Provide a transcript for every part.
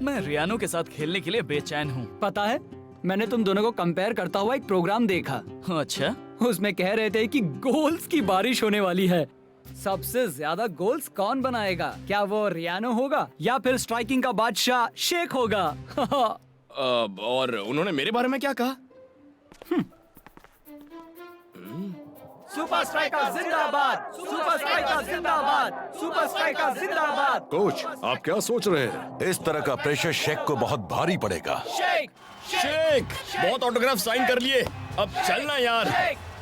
मैं रियानो के साथ खेलने के लिए बेचैन हूँ। पता है, मैंने तुम दोनों को कंपेयर करता हुआ एक प्रोग्राम देखा। अच्छा, उसमें कह रहे थे कि गोल्स की बारिश होने वाली है। सबसे ज्यादा गोल्स कौन बनाएगा? क्या वो रियानो होगा या फिर स्ट्राइकिंग का बादशाह शेख होगा? और उन्होंने मेरे बारे में क्या कहा? सुपर स्ट्राइकर जिंदाबाद! सुपर स्ट्राइकर जिंदाबाद! सुपर स्ट्राइकर जिंदाबाद! कोच, आप क्या सोच रहे हैं? इस तरह का प्रेशर शेख को बहुत भारी पड़ेगा। शेख! शेख, बहुत ऑटोग्राफ साइन कर लिए, अब चलना यार।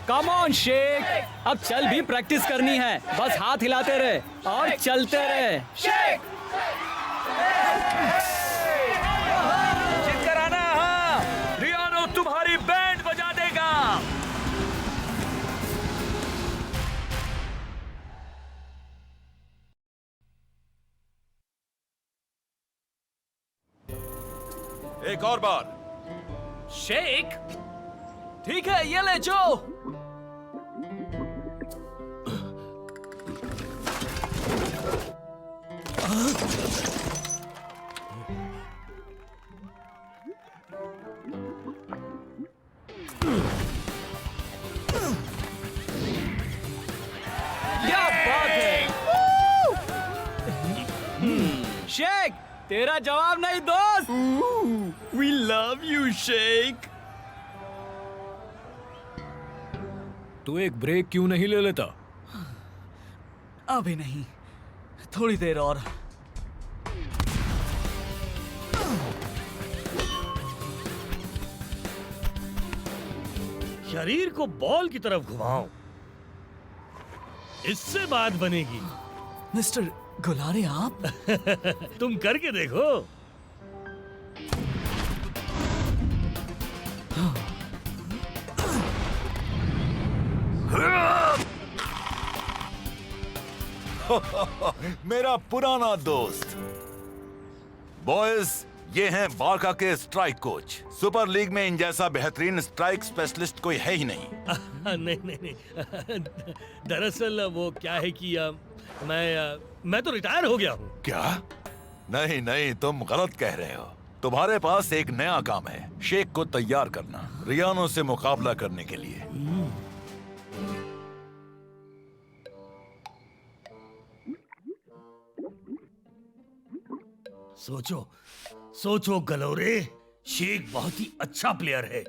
Come on Sheikh! अब चल भी प्रैक्टिस करनी है, बस हाथ हिलाते रहे और चलते रहे। शेख! जीत कर आना। हाँ, रियानो तुम्हारी बैंड बजा देगा। एक और बार। शेख, ठीक है, ये ले जो। क्या बात है! शेख, तेरा जवाब नहीं दोस्त। We love you, Sheikh. तू एक ब्रेक क्यों नहीं ले लेता? अभी नहीं, थोड़ी देर और। शरीर को बॉल की तरफ घुमाओ, इससे बात बनेगी। मिस्टर गुलारे, आप तुम करके देखो। मेरा पुराना दोस्त। बॉयज, ये हैं बारका के स्ट्राइक कोच। सुपर लीग में इन जैसा बेहतरीन स्ट्राइक स्पेशलिस्ट कोई है ही नहीं। नहीं नहीं नहीं, दरअसल वो क्या है कि मैं तो रिटायर हो गया हूँ। क्या? नहीं नहीं, तुम गलत कह रहे हो। तुम्हारे पास एक नया काम है, शेख को तैयार करना रियानो से मुकाबला करने के लिए। सोचो सोचो गलोरे, शेख बहुत ही अच्छा प्लेयर है।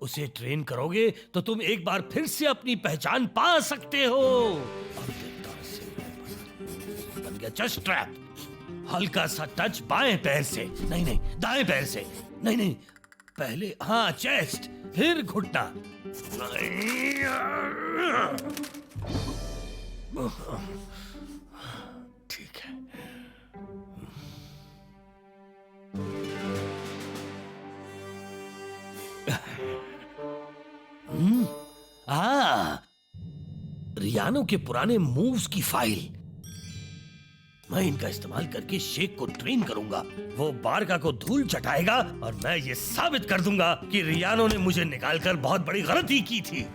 उसे ट्रेन करोगे तो तुम एक बार फिर से अपनी पहचान पा सकते हो। बन गया चेस्ट ट्रैप। हल्का सा टच बाएं पैर से, नहीं नहीं दाएं पैर से, नहीं नहीं पहले हाँ चेस्ट, फिर घुटना। ठीक है। रियानो के पुराने मूव्स की फाइल। मैं इनका इस्तेमाल करके शेख को ट्रेन करूंगा। वो बारका को धूल चटाएगा और मैं ये साबित कर दूंगा कि रियानो ने मुझे निकालकर बहुत बड़ी गलती की थी।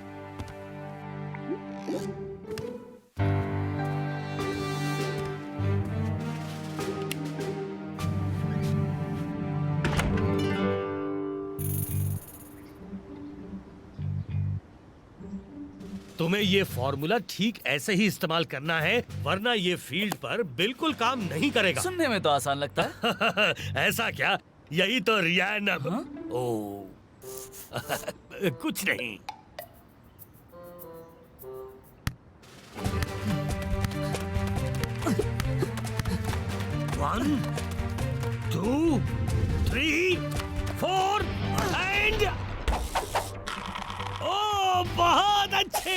तुम्हें ये फॉर्मूला ठीक ऐसे ही इस्तेमाल करना है, वरना ये फील्ड पर बिल्कुल काम नहीं करेगा। सुनने में तो आसान लगता है। ऐसा क्या? यही तो रियान। ओ कुछ नहीं। One, two, three, four and बहुत अच्छे।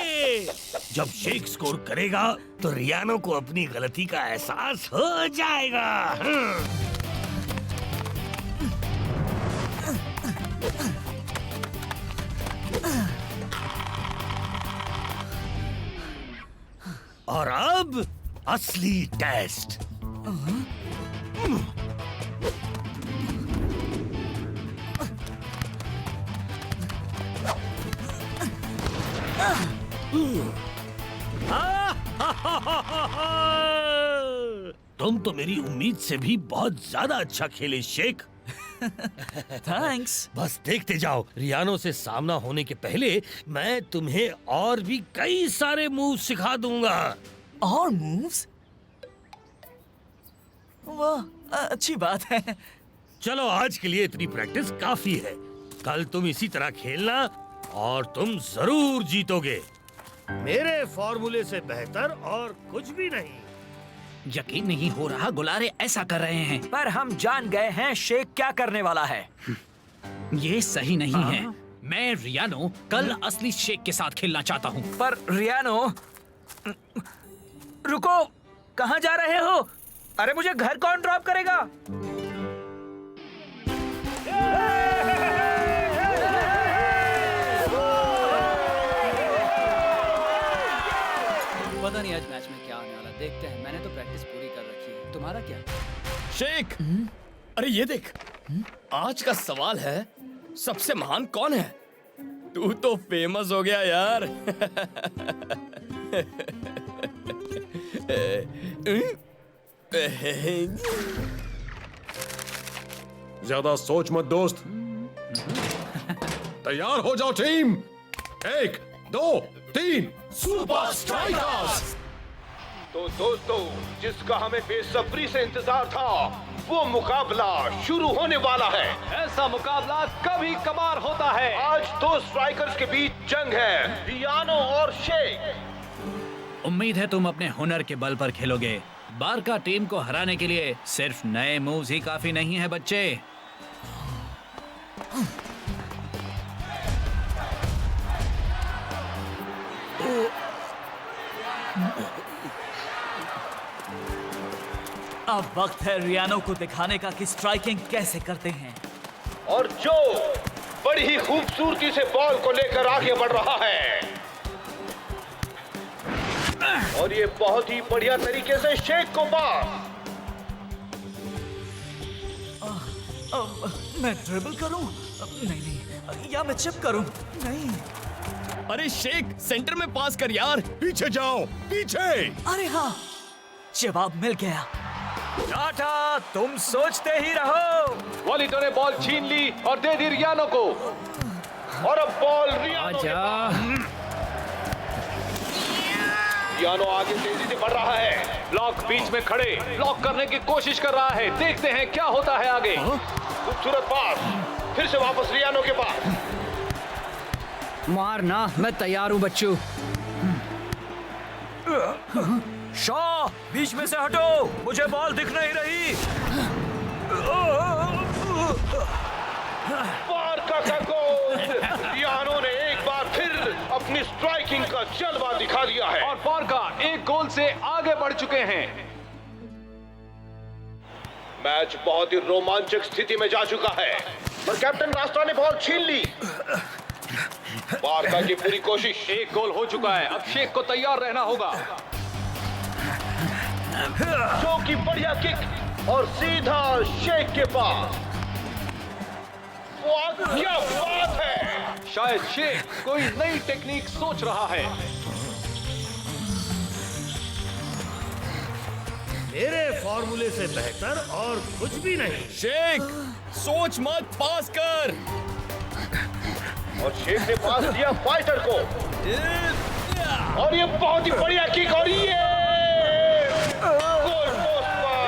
जब शेख स्कोर करेगा तो रियानो को अपनी गलती का एहसास हो जाएगा। और अब असली टेस्ट। तुम तो मेरी उम्मीद से भी बहुत ज्यादा अच्छा खेले शेख। थैंक्स। बस देखते जाओ, रियानो से सामना होने के पहले मैं तुम्हें और भी कई सारे मूव सिखा दूंगा। और मूव्स? वाह, अच्छी बात है। चलो आज के लिए इतनी प्रैक्टिस काफी है। कल तुम इसी तरह खेलना और तुम जरूर जीतोगे। मेरे फॉर्मूले से बेहतर और कुछ भी नहीं। यकीन नहीं हो रहा गुलारे ऐसा कर रहे हैं, पर हम जान गए हैं शेख क्या करने वाला है। ये सही नहीं है। मैं रियानो कल असली शेख के साथ खेलना चाहता हूँ। पर रियानो, रुको, कहाँ जा रहे हो? अरे मुझे घर कौन ड्रॉप करेगा? पता नहीं आज मैच में क्या होने वाला, देखते हैं। मैंने तो प्रैक्टिस पूरी कर रखी है। तुम्हारा क्या? शेख, अरे ये देख, आज का सवाल है सबसे महान कौन है? तू तो फेमस हो गया यार। ज्यादा सोच मत दोस्त। तैयार हो जाओ टीम। 1 2 3 super strikers. तो दोस्तों, जिसका हमें बेसब्री से इंतजार था, वो मुकाबला शुरू होने वाला है। ऐसा मुकाबला कभी कभार होता है। आज दो स्ट्राइकर्स के बीच जंग है, रियानो और शेख। उम्मीद है तुम अपने हुनर के बल पर खेलोगे। बारका टीम को हराने के लिए सिर्फ नए मूव्स ही काफी नहीं है बच्चे। अब वक्त है रियानो को दिखाने का कि स्ट्राइकिंग कैसे करते हैं। और जो बड़ी ही खूबसूरती से बॉल को लेकर आगे बढ़ रहा है, और ये बहुत ही बढ़िया तरीके से शेख को पास। मैं ड्रिबल करूं? नहीं नहीं, या मैं चिप करूं? नहीं। अरे शेख, सेंटर में पास कर यार। पीछे जाओ, पीछे। अरे हाँ, जवाब मिल गया। टाटा, तुम सोचते ही रहो। वॉलिटो ने बॉल छीन ली और दे दी रियानो को। और अब बॉल रियानो के पास। रियानो आगे तेजी से बढ़ रहा है। ब्लॉक बीच में खड़े ब्लॉक करने की कोशिश कर रहा है। देखते हैं क्या होता है आगे। खूबसूरत पास, फिर से वापस रियानो के पास। मारना, मैं तैयार हूँ बच्चों। शॉ, बीच में से हटो, मुझे बॉल दिख नहीं रही। बारका का गोल। रियानो ने एक बार फिर अपनी स्ट्राइकिंग का जलवा दिखा दिया है और बारका एक गोल से आगे बढ़ चुके हैं। मैच बहुत ही रोमांचक स्थिति में जा चुका है, पर कैप्टन रास्ता ने बॉल छीन ली। बारका की पूरी कोशिश। एक गोल हो चुका है, अब शेख को तैयार रहना होगा। जो की बढ़िया किक और सीधा शेख के पास। क्या बात है! शायद शेख कोई नई टेक्निक सोच रहा है। मेरे फॉर्मूले से बेहतर और कुछ भी नहीं। शेख, सोच मत, पास कर। और शेख ने पास दिया फाइटर को, और ये बहुत ही बढ़िया किक, और ये गोल पोस्ट पर।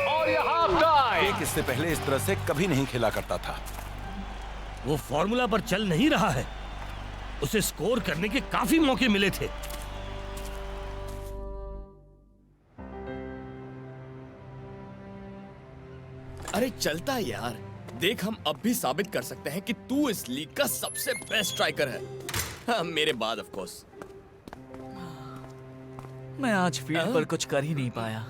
और ये हाफ टाइम। एक इससे पहले इस तरह से कभी नहीं खेला करता था। वो फॉर्मूला पर चल नहीं रहा है। उसे स्कोर करने के काफी मौके मिले थे। अरे चलता है यार। देख, हम अब भी साबित कर सकते हैं कि तू इस लीग का सबसे बेस्ट स्ट्राइकर है। हाँ, मेरे बाद ऑफ कोर्स। मैं आज फील्ड पर कुछ कर ही नहीं पाया।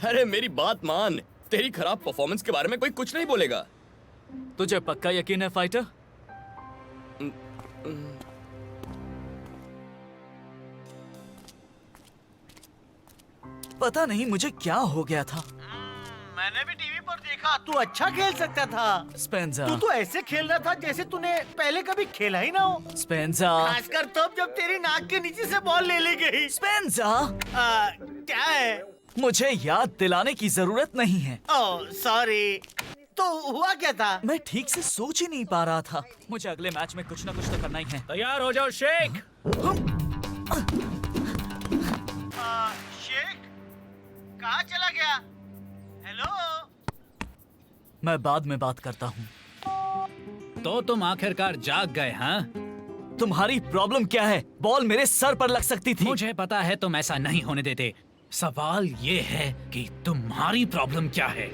अरे मेरी बात मान, तेरी खराब परफॉर्मेंस के बारे में कोई कुछ नहीं बोलेगा। तुझे पक्का यकीन है फाइटर? पता नहीं मुझे क्या हो गया था। मैंने भी टीवी पर देखा तू अच्छा खेल सकता था। स्पेंसर, तू तो ऐसे खेल रहा था जैसे तूने पहले कभी खेला ही ना हो। स्पेंसर, खासकर तब जब तेरी नाक के नीचे से बॉल ले ली गई। स्पेंसर, क्या है? मुझे याद दिलाने की जरूरत नहीं है। Oh sorry. तो हुआ क्या था? मैं ठीक से सोच ही नहीं पा रहा था। मुझे अगले मैच में कुछ ना कुछ तो करना ही है। तैयार हो जाओ शेख। शेख कहाँ चला गया? हेलो। मैं बाद में बात करता हूँ। तो तुम आखिरकार जाग गए, हाँ? तुम्हारी प्रॉब्लम क्या है? बॉल मेरे सर पर लग सकती थी। मुझे पता है तुम ऐसा नहीं होने देते। सवाल ये है कि तुम्हारी प्रॉब्लम क्या है?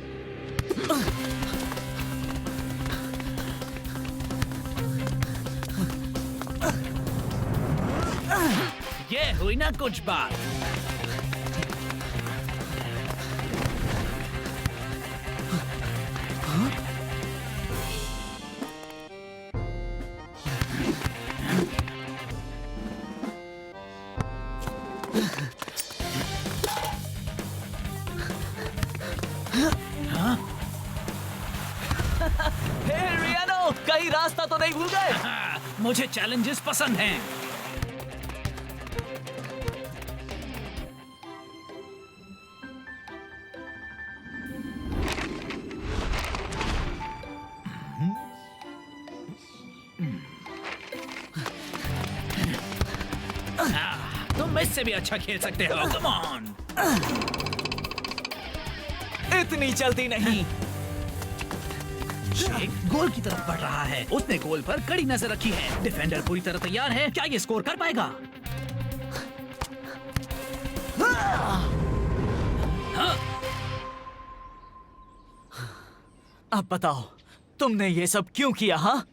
ये हुई ना कुछ बात। हे रियानो, कहीं रास्ता तो नहीं भूल गए? मुझे चैलेंजेस पसंद हैं। तुम इससे भी अच्छा खेल सकते हो। Come on. इतनी जल्दी नहीं। शेख गोल की तरफ बढ़ रहा है। उसने गोल पर कड़ी नजर रखी है। डिफेंडर पूरी तरह तैयार है। क्या ये स्कोर कर पाएगा? अब बताओ, तुमने ये सब क्यों किया? हाँ,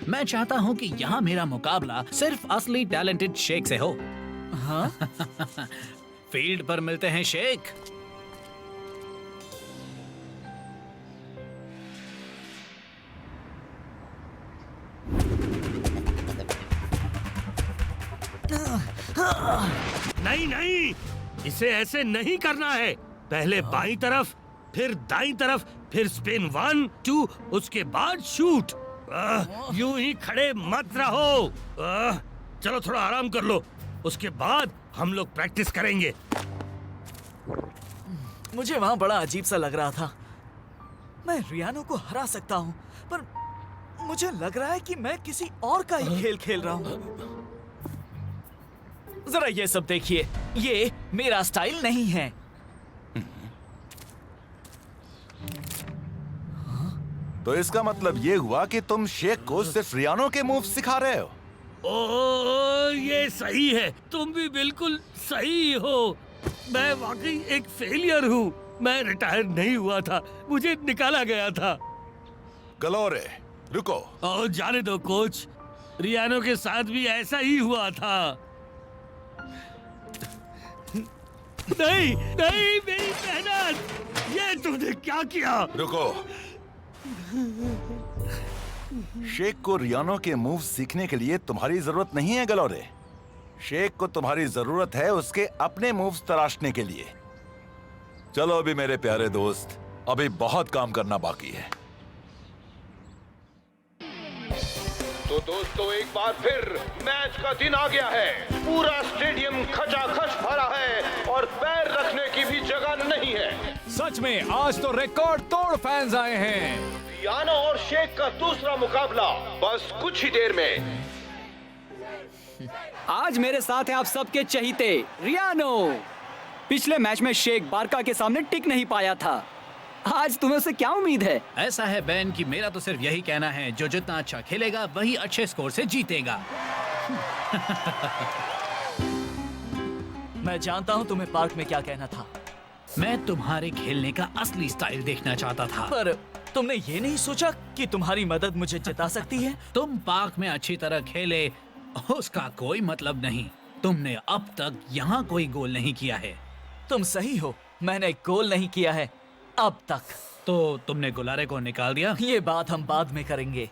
मैं चाहता हूँ कि यहाँ मेरा मुकाबला सिर्फ असली टैलेंटेड शेख से हो। हाँ? फील्ड पर मिलते हैं शेख। नहीं नहीं, इसे ऐसे नहीं करना है। पहले बाईं तरफ, फिर दाईं तरफ, फिर स्पिन 1 2, उसके बाद शूट। यूं ही खड़े मत रहो। चलो थोड़ा आराम कर लो, उसके बाद हम लोग प्रैक्टिस करेंगे। मुझे वहाँ बड़ा अजीब सा लग रहा था। मैं रियानो को हरा सकता हूँ, पर मुझे लग रहा है कि मैं किसी और का ही खेल खेल रहा हूँ। जरा ये सब देखिए, ये मेरा स्टाइल नहीं है। तो इसका मतलब ये हुआ कि तुम शेख को सिर्फ रियानो के मूव सिखा रहे हो? ओ, ये सही है। तुम भी बिल्कुल सही हो। मैं वाकई एक फेलियर हूँ। मैं रिटायर नहीं हुआ था, मुझे निकाला गया था। गलोरे, रुको। और जाने दो कोच, रियानो के साथ भी ऐसा ही हुआ था। नहीं नहीं, मेरी मेहनत, ये तुमने क्या किया? रुको। शेख को रियानो के मूव सीखने के लिए तुम्हारी जरूरत नहीं है गलोरे। शेख को तुम्हारी जरूरत है उसके अपने मूव्स तराशने के लिए। चलो अभी मेरे प्यारे दोस्त, अभी बहुत काम करना बाकी है। तो दोस्तों, एक बार फिर मैच का दिन आ गया है। पूरा स्टेडियम खचाखच भरा है और पैर रखने की भी जगह नहीं है। सच में आज तो रिकॉर्ड तोड़ फैंस आए हैं। रियानो और शेख का दूसरा मुकाबला बस कुछ ही देर में। आज मेरे साथ है आप सबके चहीते रियानो। पिछले मैच में शेख बारका के सामने टिक नहीं पाया था। आज तुम्हें से क्या उम्मीद है? ऐसा है बैन कि मेरा तो सिर्फ यही कहना है, जो जितना अच्छा खेलेगा वही अच्छे स्कोर से जीतेगा। मैं जानता हूँ तुम्हें पार्क में क्या कहना था। मैं तुम्हारे खेलने का असली स्टाइल देखना चाहता था। पर तुमने ये नहीं सोचा कि तुम्हारी मदद मुझे जिता सकती है? तुम पार्क में अच्छी तरह खेले, उसका कोई मतलब नहीं। तुमने अब तक यहाँ कोई गोल नहीं किया है। तुम सही हो, मैंने गोल नहीं किया है अब तक। तो तुमने गुलारे को निकाल दिया? ये बात हम बाद में करेंगे।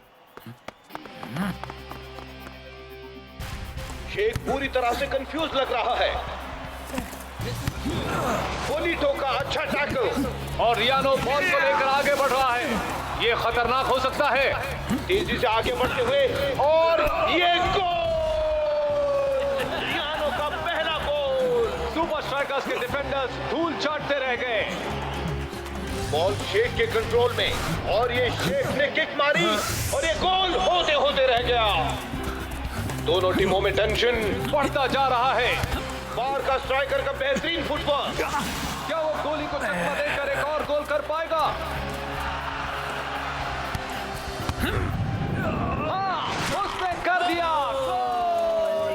शेख पूरी तरह से कंफ्यूज लग रहा है। बोलीटो का अच्छा टैकल। साइकिल और रियानो बॉल को लेकर आगे बढ़ रहा है। ये खतरनाक हो सकता है। तेजी से आगे बढ़ते हुए और ये गोल! रियानो का पहला गोल। सुपर स्ट्राइकर्स के डिफेंडर्स धूल चाटते रह गए। बॉल शेख के कंट्रोल में और ये शेख ने किक मारी और ये गोल होते होते रह गया। दोनों टीमों में टेंशन बढ़ता जा रहा है। बार का स्ट्राइकर का बेहतरीन फुटबॉल, क्या वो गोली को चकमा देकर एक और गोल कर पाएगा? हाँ, उसने कर दिया गोल!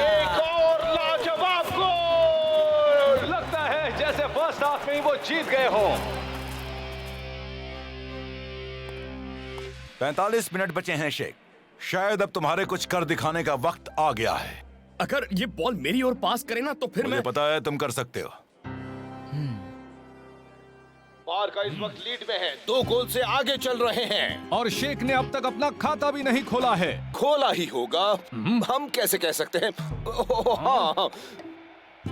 एक और लाजवाब गोल! लगता है जैसे फर्स्ट हाफ में ही वो जीत गए हो। 45 मिनट बचे हैं शेख। शायद अब तुम्हारे कुछ कर दिखाने का वक्त आ गया है। अगर ये बॉल मेरी ओर पास करे ना तो फिर मुझे मैं पता है तुम कर सकते हो। बार का इस वक्त लीड में है, 2 गोल से आगे चल रहे हैं। और शेख ने अब तक अपना खाता भी नहीं खोला है। खोला ही होगा, हम कैसे कह सकते हैं? हाँ,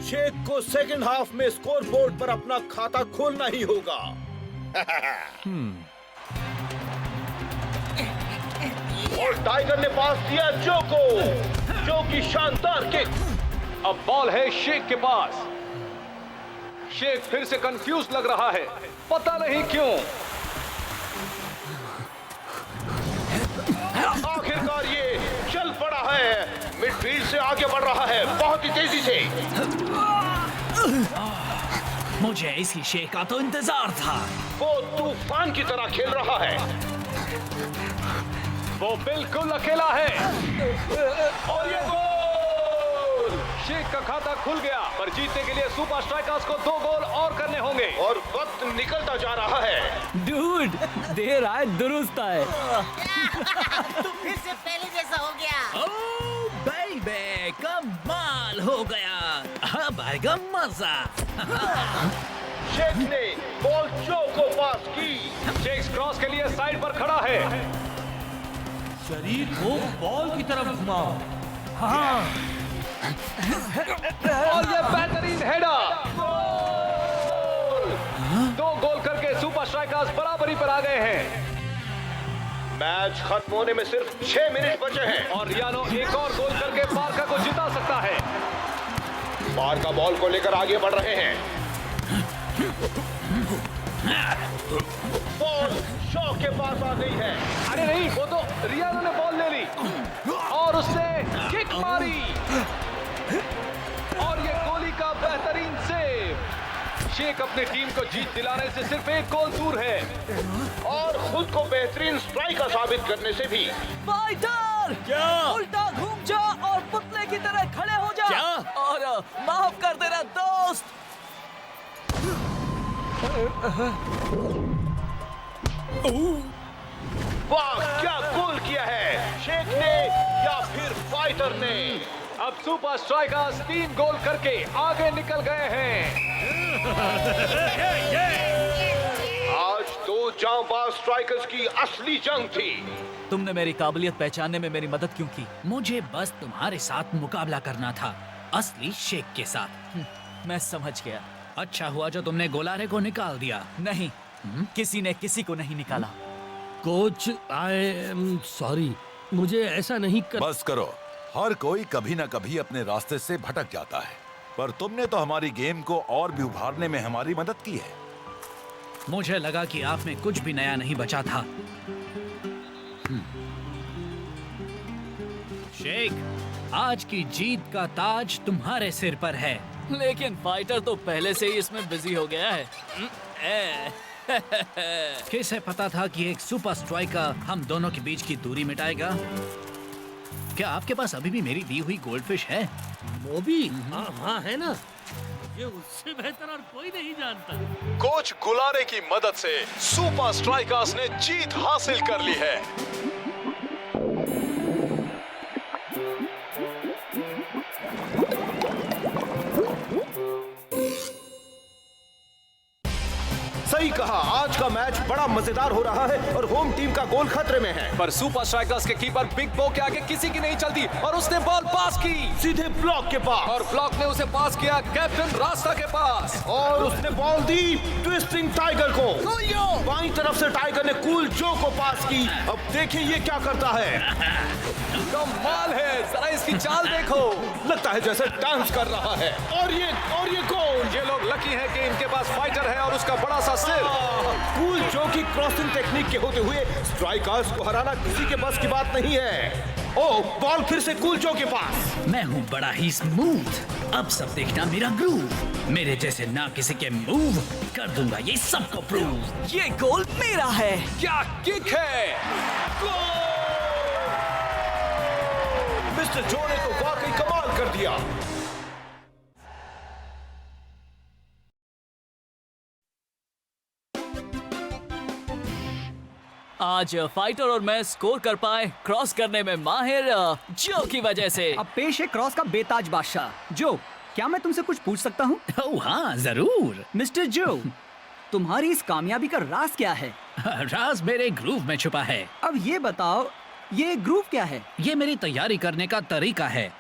शेख को सेकंड हाफ में स्कोर बोर्ड पर अपना खाता खोलना ही होगा। और टाइगर ने पास दिया जो की शानदार किक। अब बॉल है शेख के पास। शेख फिर से कंफ्यूज लग रहा है, पता नहीं क्यों। आखिरकार ये चल पड़ा है, मिडफील्ड से आगे बढ़ रहा है बहुत ही तेजी से। मुझे इसी शेख का तो इंतजार था। वो तूफान की तरह खेल रहा है। वो बिल्कुल अकेला है और ये गोल! शेख का खाता खुल गया, पर जीतने के लिए सुपर स्ट्राइकर्स को 2 गोल और करने होंगे और वक्त निकलता जा रहा है। डूड, देर आए दुरुस्त आए। तू फिर से पहले जैसा हो गया। ओह बेबी, कमाल हो गया। अब आएगा मजा। शेख ने बॉल जो को पास की। शेख क्रॉस के लिए साइड पर खड़ा है। शरीर को बॉल की तरफ घुमाओ। हाँ। और ये बेहतरीन हेडर। 2 गोल करके सुपर स्ट्राइकर्स बराबरी पर आ गए हैं। मैच खत्म होने में सिर्फ 6 मिनट बचे हैं और रियानो एक और गोल करके बारका को जिता सकता है। बारका बॉल को लेकर आगे बढ़ रहे हैं। बॉल शॉ के पास आ गई है। अरे नहीं, वो तो रियानो ने बॉल ले ली और उसने किक मारी और ये गोली का बेहतरीन सेव। शेख अपनी टीम को जीत दिलाने से सिर्फ 1 गोल दूर है और खुद को बेहतरीन स्ट्राइकर साबित करने से भी। फाइटर! क्या? उल्टा घूम जा और पुतले की तरह खड़े हो जा। क्या? और माफ कर देना दोस्त। वाह, क्या गोल किया है शेख ने या फिर फाइटर ने। अब सुपर स्ट्राइकर्स 3 गोल करके आगे निकल गए हैं। आज 2 जांबाज स्ट्राइकर्स की असली जंग थी। तुमने मेरी काबिलियत पहचानने में मेरी मदद क्यों की? मुझे बस तुम्हारे साथ मुकाबला करना था, असली शेख के साथ। मैं समझ गया। अच्छा हुआ जो तुमने गोलारे को निकाल दिया। नहीं, किसी ने किसी को नहीं निकाला। कोच, आई एम सॉरी, मुझे ऐसा नहीं कर। बस करो। हर कोई कभी ना कभी अपने रास्ते से भटक जाता है, पर तुमने तो हमारी गेम को और भी उभारने में हमारी मदद की है। मुझे लगा कि आप में कुछ भी नया नहीं बचा था। शेख, आज की जीत का ताज तुम्हारे सिर पर है। लेकिन फाइटर तो पहले से ही इसमें बिजी हो गया है। किसे पता था कि एक सुपर स्ट्राइकर हम दोनों के बीच की दूरी मिटाएगा? क्या आपके पास अभी भी मेरी दी हुई गोल्डफिश है? मोबी? हाँ है ना। ये उससे बेहतर और कोई नहीं जानता। कोच गुलारे की मदद से सुपर स्ट्राइकर्स ने जीत हासिल कर ली है। सही कहा, आज का मैच बड़ा मजेदार हो रहा है और होम टीम का गोल खतरे में है। पर सुपर स्ट्राइकर्स के कीपर बिग बो के आगे किसी की नहीं चलती और उसने बॉल पास की सीधे ब्लॉक के पास, और ब्लॉक ने उसे पास किया कैप्टन रास्ता के पास। और उसने बॉल दी ट्विस्टिंग टाइगर को। बाईं तरफ से टाइगर ने कूल जो को पास की। अब देखिए ये क्या करता है। कमाल है, जरा इसकी चाल देखो। लगता है जैसे डांस कर रहा है। और ये गोल। ये लोग लकी हैं कि इनके पास फाइटर है और उसका बड़ा सा सिर। कूल जो की क्रॉसिंग टेक्निक के होते हुए स्ट्राइकर्स को हराना किसी के बस की बात नहीं है। ओ, बॉल फिर से कूल जो के पास। मैं हूँ बड़ा ही स्मूथ। अब सब देखना मेरा ग्रूव। मेरे जैसे ना किसी के मूव कर दूंगा ये सबको प्रूव। ये गोल मेरा है। क्या किक है। मिस्टर जो ने तो वाकई कमाल कर दिया। आज फाइटर और मैं स्कोर कर पाए क्रॉस करने में माहिर जो की वजह से। अब पेश है क्रॉस का बेताज बादशाह। जो, क्या मैं तुमसे कुछ पूछ सकता हूँ? ओह हाँ, जरूर। मिस्टर जो, तुम्हारी इस कामयाबी का राज क्या है? राज मेरे ग्रूव में छुपा है। अब ये बताओ, ये ग्रूव क्या है? ये मेरी तैयारी करने का तरीका है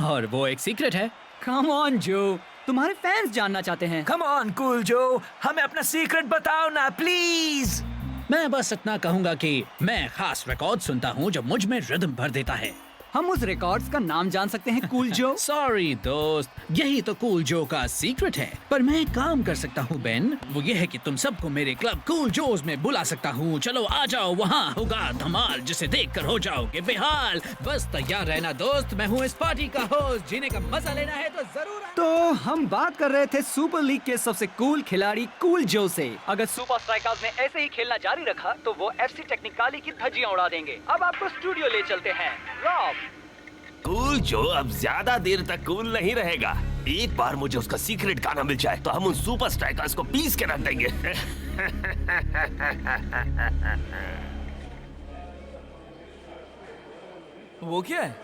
और वो एक सीक्रेट है। कम ऑन जो, तुम्हारे फैंस जानना चाहते हैं। कम ऑन कूल जो, हमें अपना सीक्रेट बताओ ना प्लीज। मैं बस इतना कहूंगा कि मैं खास रिकॉर्ड सुनता हूँ जो मुझ में रिदम भर देता है। हम उस रिकॉर्ड्स का नाम जान सकते हैं कूल जो? सॉरी दोस्त, यही तो कूल जो का सीक्रेट है। पर मैं एक काम कर सकता हूँ बेन, वो ये है कि तुम सबको मेरे क्लब कूल जोज में बुला सकता हूँ। चलो आ जाओ, वहाँ होगा धमाल जिसे देखकर हो जाओगे बेहाल। बस तैयार रहना दोस्त, मैं हूँ इस पार्टी का होस्ट। जीने का मजा लेना है तो जरूर। तो हम बात कर रहे थे सुपर लीग के सबसे कूल खिलाड़ी कूल जो से। अगर सुपर स्ट्राइकर्स ने ऐसे ही खेलना जारी रखा तो वो एफसी टेक्निकाली की धज्जियां उड़ा देंगे। अब आपको स्टूडियो ले चलते हैं। रॉब, कूल जो अब ज्यादा देर तक कूल नहीं रहेगा। एक बार मुझे उसका सीक्रेट गाना मिल जाए तो हम उन सुपर स्ट्राइकर्स को पीस के रख देंगे। वो क्या है?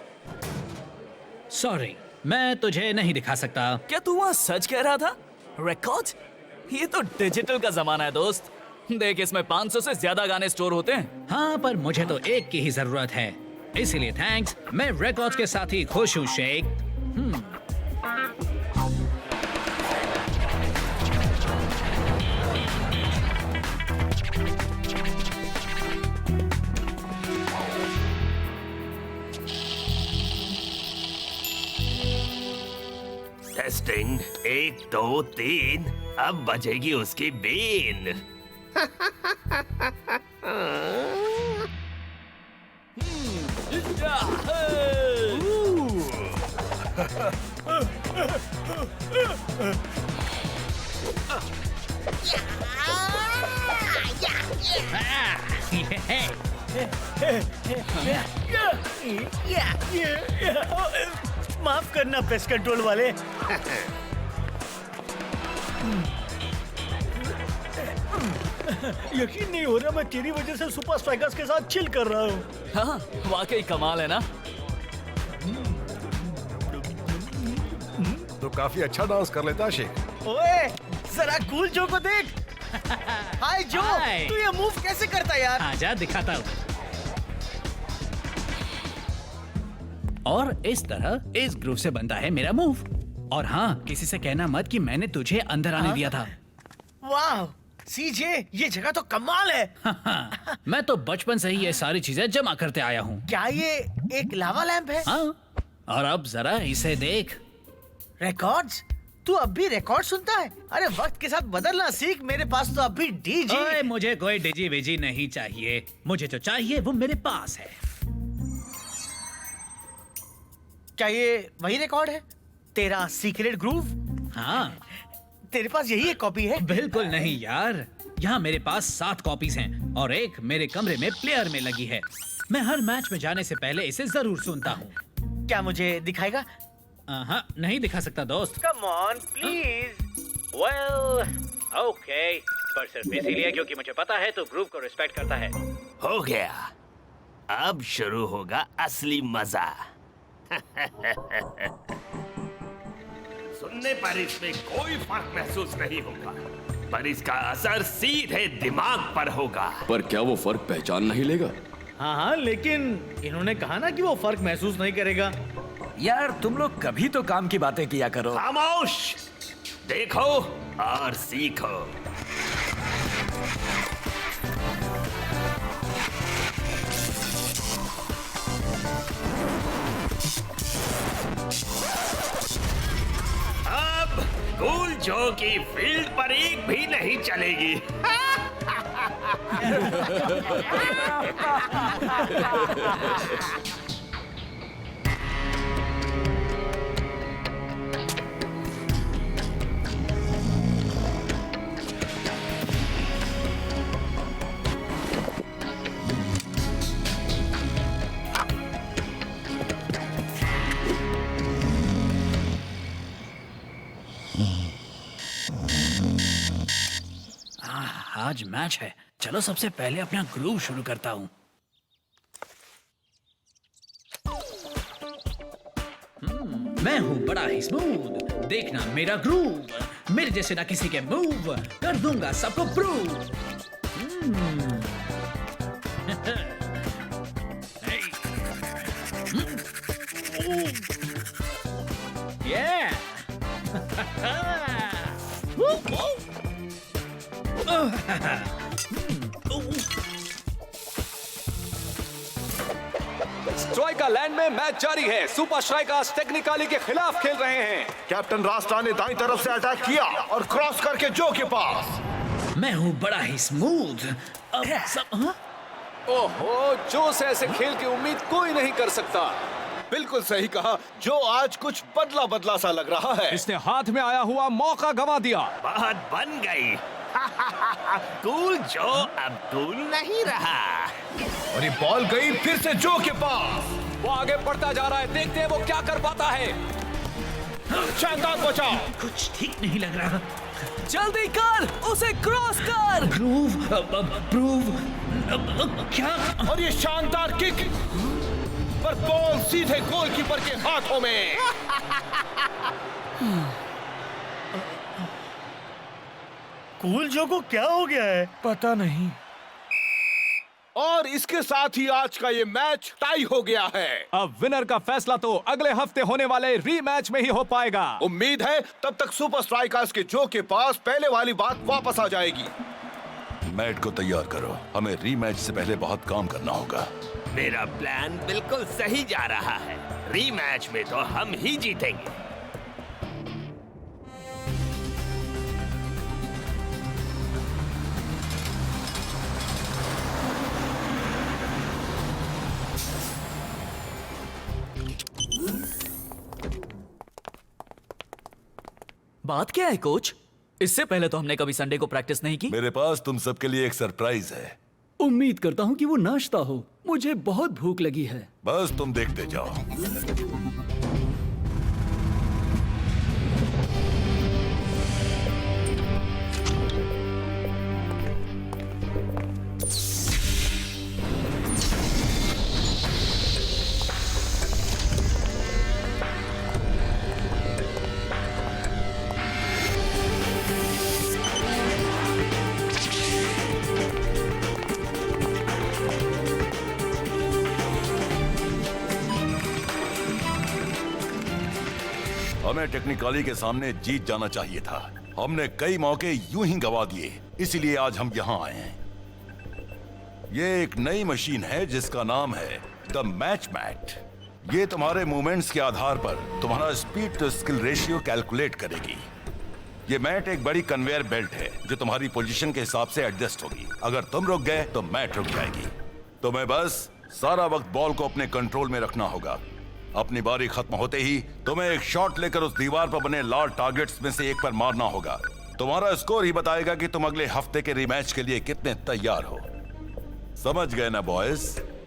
सॉरी, मैं तुझे नहीं दिखा सकता। क्या तू वहाँ सच कह रहा था? रिकॉर्ड? ये तो डिजिटल का जमाना है दोस्त। देख, इसमें 500 से ज्यादा गाने स्टोर होते हैं। हाँ, पर मुझे तो एक की ही जरूरत है, इसीलिए थैंक्स। मैं रिकॉर्ड्स के साथ ही खुश हूँ शेख। टेस्टिंग 1 2 3, अब बजेगी उसकी बीन। माफ करना पेस्ट कंट्रोल वाले। यकीन नहीं हो रहा मैं तेरी वजह से सुपर स्ट्राइकर्स के साथ चिल कर रहा हूँ। हाँ, वाकई कमाल है ना? तो काफी अच्छा डांस कर लेता है शेख। ओए, जरा कूल जो को देख। हाय जो, हाय। तू ये मूव कैसे करता यार? आजा दिखाता हूँ। और इस तरह इस ग्रुप से बनता है मेरा मूव। और हाँ, किसी से कहना मत कि मैंने तुझे अंदर आने दिया था। वाह सीजे, ये जगह तो कमाल है। मैं तो बचपन से ही ये सारी चीजें जमा करते आया हूँ। क्या ये एक लावा लैंप है? हाँ, और अब जरा इसे देख। रिकॉर्ड्स? तू अब भी रिकॉर्ड सुनता है? अरे वक्त के साथ बदलना सीख, मेरे पास तो अब भी डीजी। ओए, मुझे कोई डिजी विजी नहीं चाहिए, मुझे जो चाहिए वो मेरे पास है। क्या ये वही रिकॉर्ड है? तेरा सीक्रेट ग्रूव? हाँ। तेरे पास यही एक कॉपी है? बिल्कुल नहीं यार, यहाँ मेरे पास 7 कॉपीज हैं और एक मेरे कमरे में प्लेयर में लगी है। मैं हर मैच में जाने से पहले इसे जरूर सुनता हूँ। क्या मुझे दिखाएगा? हाँ, नहीं दिखा सकता दोस्त। Come on please. Well, okay, पर सिर्फ इसीलिए क्योंकि मुझे पता है तो ग्रुप को रिस्पेक्ट करता है। हो गया, अब शुरू होगा असली मजा। सुनने पर इसमें कोई फर्क महसूस नहीं होगा। पर इसका असर सीधे दिमाग पर होगा। पर क्या वो फर्क पहचान नहीं लेगा? हाँ हाँ, लेकिन इन्होंने कहा ना कि वो फर्क महसूस नहीं करेगा। यार तुम लोग कभी तो काम की बातें किया करो। खामोश, देखो और सीखो। अब कूल जो की फील्ड पर एक भी नहीं चलेगी। आज मैच है, चलो सबसे पहले अपना ग्रूव शुरू करता हूँ। मैं हूँ बड़ा ही स्मूथ, देखना मेरा ग्रूव, मेरे जैसे ना किसी के मूव, कर दूंगा सबको प्रूव। स्ट्राइका लैंड में मैच जारी है। सुपर स्ट्राइकर्स टेक्निकली के खिलाफ खेल रहे हैं। कैप्टन रास्ता ने दाईं तरफ से अटैक किया और क्रॉस करके जो के पास। मैं हूँ बड़ा ही स्मूथ। अब सब ओहो, जो से ऐसे खेल की उम्मीद कोई नहीं कर सकता। बिल्कुल सही कहा, जो आज कुछ बदला बदला सा लग रहा है। इसने हाथ में आया हुआ मौका गंवा दिया। बात बन गई। कूल जो अब कूल नहीं रहा। और ये बॉल गई फिर से जो के पास। वो आगे बढ़ता जा रहा है, देखते हैं वो क्या कर पाता है। शानदार बचाव। कुछ ठीक नहीं लग रहा। जल्दी कर, उसे क्रॉस कर। प्रूव क्या? और ये शानदार किक, पर बॉल सीधे गोलकीपर के हाथों में। कूल जो को क्या हो गया है? पता नहीं। और इसके साथ ही आज का ये मैच टाई हो गया है। अब विनर का फैसला तो अगले हफ्ते होने वाले रीमैच में ही हो पाएगा। उम्मीद है तब तक सुपर स्ट्राइकर्स के जो के पास पहले वाली बात वापस आ जाएगी। मैट को तैयार करो, हमें रीमैच से पहले बहुत काम करना होगा। मेरा प्लान बिल्कुल सही जा रहा है। रीमैच में तो हम ही जीतेंगे। बात क्या है कोच? इससे पहले तो हमने कभी संडे को प्रैक्टिस नहीं की। मेरे पास तुम सबके लिए एक सरप्राइज है। उम्मीद करता हूँ कि वो नाश्ता हो, मुझे बहुत भूख लगी है। बस तुम देखते जाओ। हमें टेक्निकली के सामने जीत जाना चाहिए था। हमने कई मौके यूं ही गवा दिए, इसीलिए आज हम यहाँ आए हैं। ये एक नई मशीन है जिसका नाम है द मैच मैट। ये तुम्हारे मूवमेंट्स के आधार पर तुम्हारा speed to skill ratio calculate करेगी। ये मैट एक बड़ी कन्वेयर बेल्ट है जो तुम्हारी पोजीशन के हिसाब से एडजस्ट होगी। अगर तुम रुक गए तो मैट रुक जाएगी। तुम्हें बस सारा वक्त बॉल को अपने कंट्रोल में रखना होगा। अपनी बारी खत्म होते ही तुम्हें एक शॉट लेकर उस दीवार पर बने लाल टारगेट्स में से एक पर मारना होगा। तुम्हारा स्कोर ही बताएगा कि तुम अगले हफ्ते के रीमैच के लिए कितने तैयार हो। समझ गए ना बॉयज?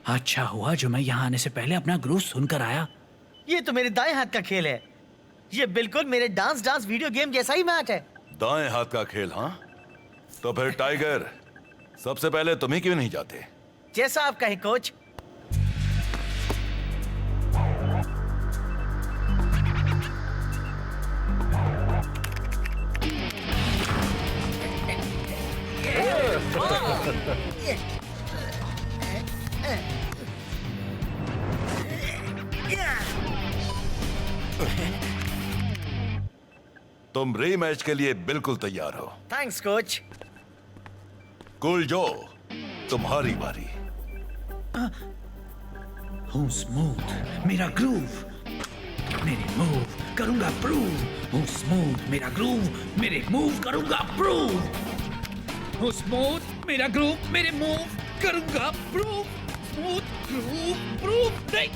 अच्छा हुआ जो मैं यहाँ आने से पहले अपना ग्रूव सुनकर आया। ये तो मेरे दाएं हाथ का खेल है। ये बिल्कुल मेरे डांस वीडियो गेम जैसा ही मैच है। दाएं हाथ का खेल? हाँ, तो फिर टाइगर सबसे पहले तुम ही क्यों नहीं जाते? जैसा आप कहें कोच। तुम रीमैच के लिए बिल्कुल तैयार हो। Thanks coach. कूल जो, तुम्हारी बारी। हूँ स्मूथ मेरा ग्रूव, मेरे मूव करूंगा प्रूव। हूँ स्मूथ मेरा ग्रूव, मेरे मूव करूंगा प्रूव। हूँ स्मूथ मेरा ग्रूव, मेरे मूव करूंगा प्रूव। स्मूथ ग्रूव प्रूव नहीं।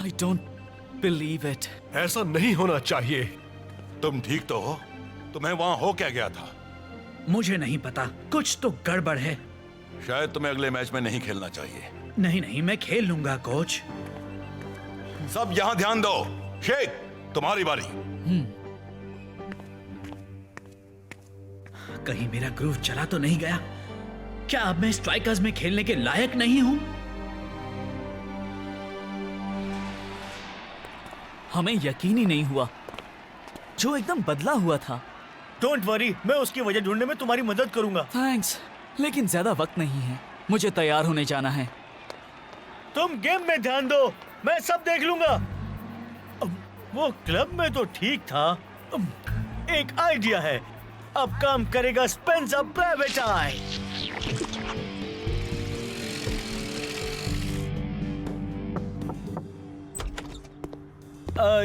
I don't believe it. ऐसा नहीं होना चाहिए। तुम ठीक तो हो? तुम्हें वहां हो क्या गया था? मुझे नहीं पता, कुछ तो गड़बड़ है। शायद तुम्हें अगले मैच में नहीं खेलना चाहिए। नहीं नहीं, मैं खेल लूंगा कोच। सब यहाँ ध्यान दो। शेख, तुम्हारी बारी। कहीं मेरा ग्रूव चला तो नहीं गया? क्या अब मैं स्ट्राइकर्स में खेलने के लायक नहीं हूं? हमें यकीन ही नहीं हुआ। जो एकदम बदला हुआ था। डोंट वरी, मैं उसकी वजह ढूंढने में तुम्हारी मदद करूंगा। थैंक्स, लेकिन ज्यादा वक्त नहीं है। मुझे तैयार होने जाना है। तुम गेम में ध्यान दो, मैं सब देख लूंगा। वो क्लब में तो ठीक था। एक आइडिया है, अब काम करेगा स्पेंसर प्राइवेट आई।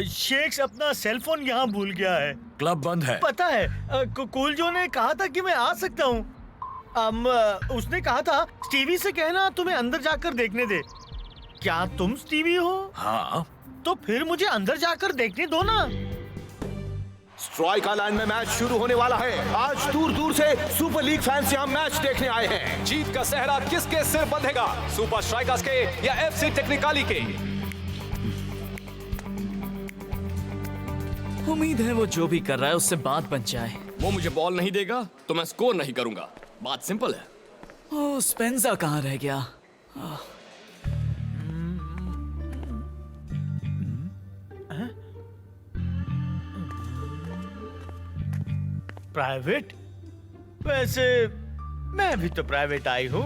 शेक्स अपना सेल फोन यहाँ भूल गया है। क्लब बंद है। पता है, कूल जो ने कहा था कि मैं आ सकता हूँ। उसने कहा था स्टीवी से कहना तुम्हें अंदर जाकर देखने दे। क्या तुम स्टीवी हो? हाँ। तो फिर मुझे अंदर जाकर देखने दो ना। स्ट्राइक लाइन में मैच शुरू होने वाला है। आज दूर दूर से सुपर लीग फैंस यहाँ मैच देखने आए हैं। जीत का सहरा किसके सिर बंधेगा, सुपर स्ट्राइकर्स के या एफसी टेक्निकाली के? उम्मीद है वो जो भी कर रहा है उससे बात बन जाए। वो मुझे बॉल नहीं देगा तो मैं स्कोर नहीं करूंगा। बात सिंपल है। ओह, स्पेंसर कहाँ रह गया? प्राइवेट? वैसे मैं भी तो प्राइवेट आई हूँ।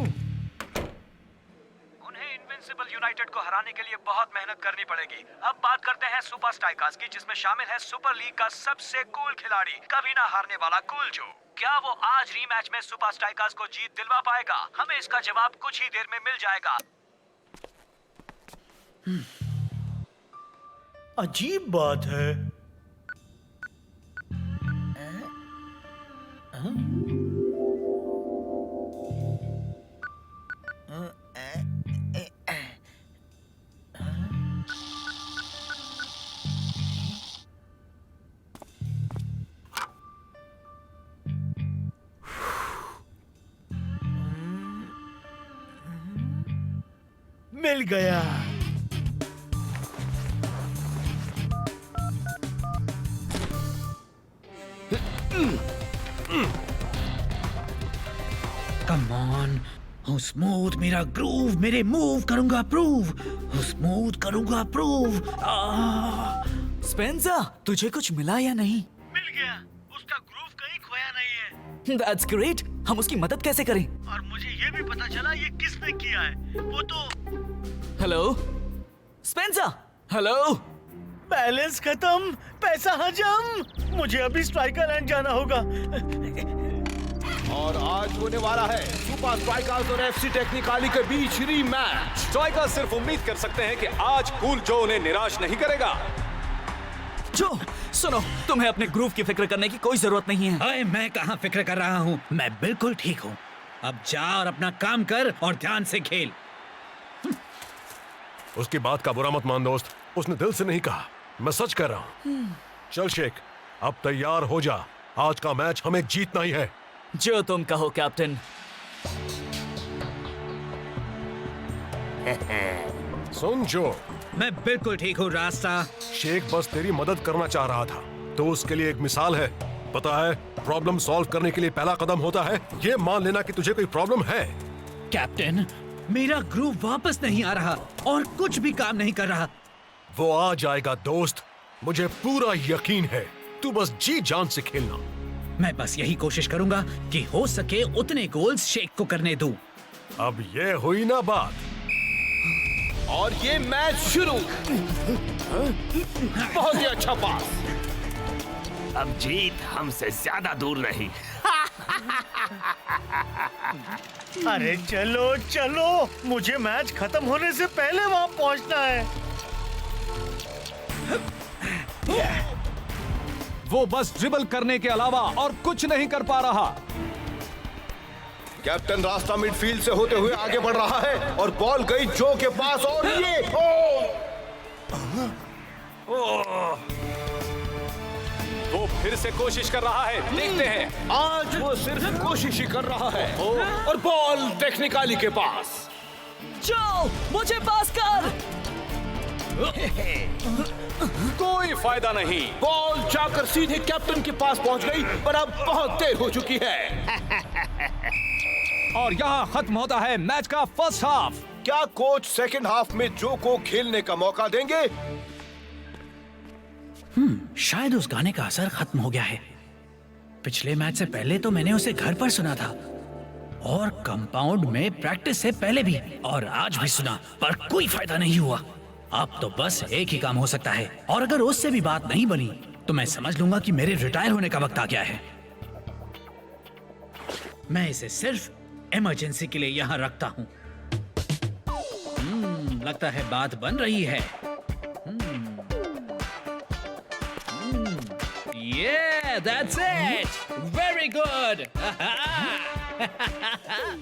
उन्हें इनविंसिबल यूनाइटेड को हराने के लिए बहुत मेहनत करनी पड़ेगी। अब बात करते हैं सुपर स्ट्राइकर्स की, जिसमें शामिल है सुपर लीग का सबसे कूल खिलाड़ी, कभी ना हारने वाला कूल जो। क्या वो आज रीमैच में सुपर स्ट्राइकर्स को जीत दिलवा पाएगा? हमें इसका जवाब कुछ ही देर में मिल जाएगा। अजीब बात है। मिल गया। कम ऑन, हूँ स्मूथ मेरा ग्रूव, मेरे मूव करूंगा प्रूव। हूँ स्मूथ करूंगा प्रूव। स्पेंसर, तुझे कुछ मिला या नहीं? मिल गया, उसका ग्रूव कहीं खोया नहीं है। That's great. हम उसकी मदद कैसे करें? और मुझे ये भी पता चला ये किसने किया है। वो तो हेलो स्पेंसर। हेलो। बैलेंस खत्म, पैसा हजम। मुझे अभी स्ट्राइकर लैंड जाना होगा। और आज होने वाला है सुपर स्ट्राइकर्स और एफसी टेक्निकाली के बीच रीमैच। स्ट्राइकर्स सिर्फ उम्मीद कर सकते हैं कि आज कूल जो उन्हें निराश नहीं करेगा। जो सुनो, तुम्हें अपने ग्रूव की फिक्र करने की कोई जरूरत नहीं है। अरे मैं कहाँ फिक्र कर रहा हूँ, मैं बिल्कुल ठीक हूँ। अब जा और अपना काम कर और ध्यान से खेल। उसकी बात का बुरा मत मान दोस्त, उसने दिल से नहीं कहा, मैं सच कह रहा हूँ। चल शेख, अब तैयार हो जा, आज का मैच हमें जीतना ही है। जो तुम कहो कैप्टन। सुन जो, मैं बिल्कुल ठीक हूँ रास्ता। शेख बस तेरी मदद करना चाह रहा था, तो उसके लिए एक मिसाल है। पता है, प्रॉब्लम सॉल्व करने के लिए पहला कदम होता है ये मान लेना कि तुझे कोई प्रॉब्लम है। कैप्टन, मेरा ग्रूव वापस नहीं आ रहा और कुछ भी काम नहीं कर रहा। वो आ जाएगा दोस्त, मुझे पूरा यकीन है। तू बस जी जान से खेलना। मैं बस यही कोशिश करूंगा कि हो सके उतने गोल्स शेख को करने दूं। अब ये हुई ना बात। और ये मैच शुरू। बहुत ही अच्छा पास। अब जीत हमसे ज्यादा दूर नहीं। अरे चलो चलो, मुझे मैच खत्म होने से पहले वहां पहुंचना है। वो बस ड्रिबल करने के अलावा और कुछ नहीं कर पा रहा। कैप्टन रास्ता मिडफील्ड से होते हुए आगे बढ़ रहा है और बॉल गई जो के पास और ये वो फिर से कोशिश कर रहा है, देखते हैं। आज वो सिर्फ कोशिश ही कर रहा है और बॉल टेक्निकली के पास। जो मुझे पास कर। कोई फायदा नहीं। बॉल जाकर सीधे कैप्टन के पास पहुंच गई, पर अब बहुत देर हो चुकी है। और यहाँ खत्म होता है मैच का फर्स्ट हाफ। क्या कोच सेकंड हाफ में जो को खेलने का मौका देंगे? शायद उस गाने का असर खत्म हो गया है। पिछले मैच से पहले तो मैंने उसे घर पर सुना था और कंपाउंड में प्रैक्टिस से पहले भी, और आज भी सुना, पर कोई फायदा नहीं हुआ। अब तो बस एक ही काम हो सकता है, और अगर उससे भी बात नहीं बनी तो मैं समझ लूंगा कि मेरे रिटायर होने का वक्त आ गया है। मैं इसे सिर्फ इमरजेंसी के लिए यहाँ रखता हूँ। लगता है बात बन रही है। Yeah, that's it. Very good.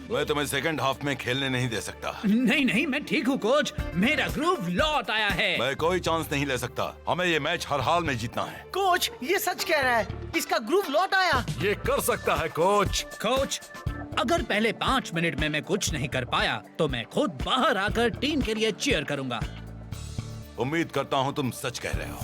मैं तुम्हें सेकंड हाफ में खेलने नहीं दे सकता। नहीं नहीं, मैं ठीक हूँ कोच। मेरा ग्रूव लौट आया है। मैं कोई चांस नहीं ले सकता। हमें ये मैच हर हाल में जीतना है। कोच, ये सच कह रहा है, इसका ग्रुप लौट आया। ये कर सकता है कोच। कोच, अगर पहले 5 मिनट में मैं कुछ नहीं कर पाया तो मैं खुद बाहर आकर टीम के लिए चीयर करूंगा। उम्मीद करता हूँ तुम सच कह रहे हो।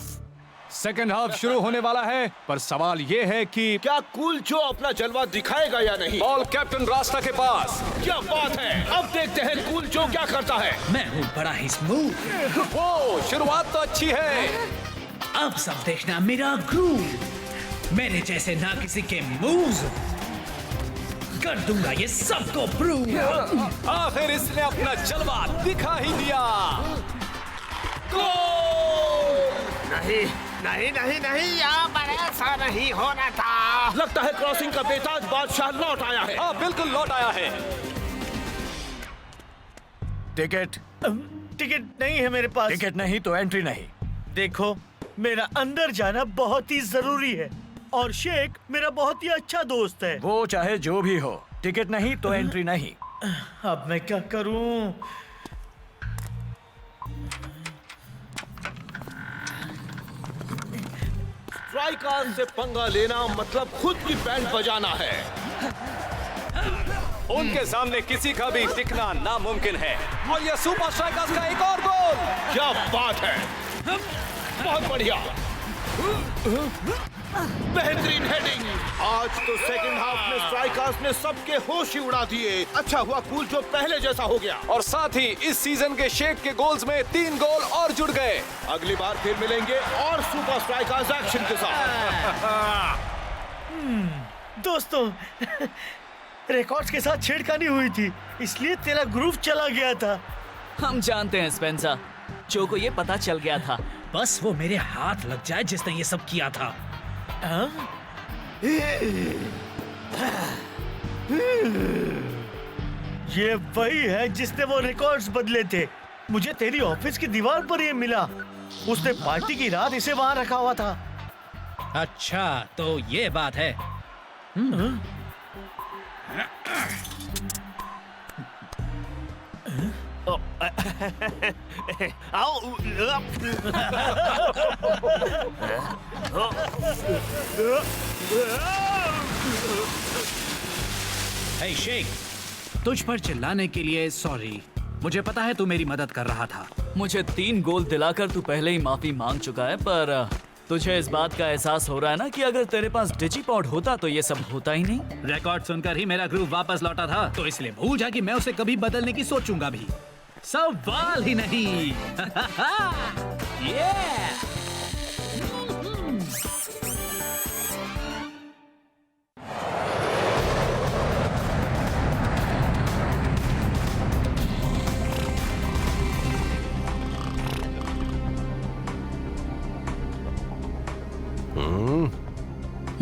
सेकंड हाफ शुरू होने वाला है, पर सवाल ये है कि क्या कूल जो अपना जलवा दिखाएगा या नहीं? बॉल कैप्टन रास्ता के पास। क्या बात है! अब देखते हैं कूल जो क्या करता है। मैं हूँ बड़ा ही स्मूथ। वो शुरुआत तो अच्छी है। अब सब देखना मेरा ग्रूव। मेरे जैसे ना किसी के मूव्स कर दूंगा ये सबको प्रूव। आखिर इसने अपना जलवा दिखा ही दिया। नहीं नहीं नहीं नहीं, यहाँ पर ऐसा नहीं होना था। लगता है क्रॉसिंग का बेताज बादशाह लौट आया है। हाँ, बिल्कुल लौट आया है। टिकट नहीं है मेरे पास। टिकट नहीं तो एंट्री नहीं। देखो, मेरा अंदर जाना बहुत ही जरूरी है और शेख मेरा बहुत ही अच्छा दोस्त है। वो चाहे जो भी हो, टिकट नहीं तो एंट्री नहीं। अब मैं क्या करूं? स्ट्राइकर से पंगा लेना मतलब खुद की बैंड बजाना है। उनके सामने किसी का भी टिकना नामुमकिन है। और ये सुपर स्ट्राइकर्स का एक और गोल। क्या बात है! बहुत बढ़िया, बेहतरीन हेडिंग। आज तो सेकंड हाफ में स्ट्राइकर्स ने सबके होश ही उड़ा दिए। अच्छा हुआ कूल जो पहले जैसा हो गया। और साथ ही इस सीजन के शेख के गोल्स में 3 गोल और जुड़ गए। अगली बार फिर मिलेंगे और सुपर स्ट्राइकर्स एक्शन के साथ। दोस्तों, रिकॉर्ड्स के साथ छेड़खानी हुई थी, इसलिए तेरा ग्रुप चला गया था। हम जानते हैं स्पेंसर, जो को ये पता चल गया था। बस वो मेरे हाथ लग जाए जिसने ये सब किया था। ये वही है जिसने वो रिकॉर्ड्स बदले थे। मुझे तेरी ऑफिस की दीवार पर ये मिला। उसने पार्टी की रात इसे वहां रखा हुआ था। अच्छा, तो ये बात है। हे शेख, तुझ पर चिल्लाने के लिए सॉरी। मुझे पता है तू मेरी मदद कर रहा था। मुझे 3 गोल दिलाकर तू पहले ही माफी मांग चुका है, पर तुझे इस बात का एहसास हो रहा है ना कि अगर तेरे पास डिजिपॉड होता तो ये सब होता ही नहीं। रिकॉर्ड सुनकर ही मेरा ग्रुप वापस लौटा था, तो इसलिए भूल जा कि मैं उसे कभी बदलने की सोचूंगा भी। सवाल ही नहीं।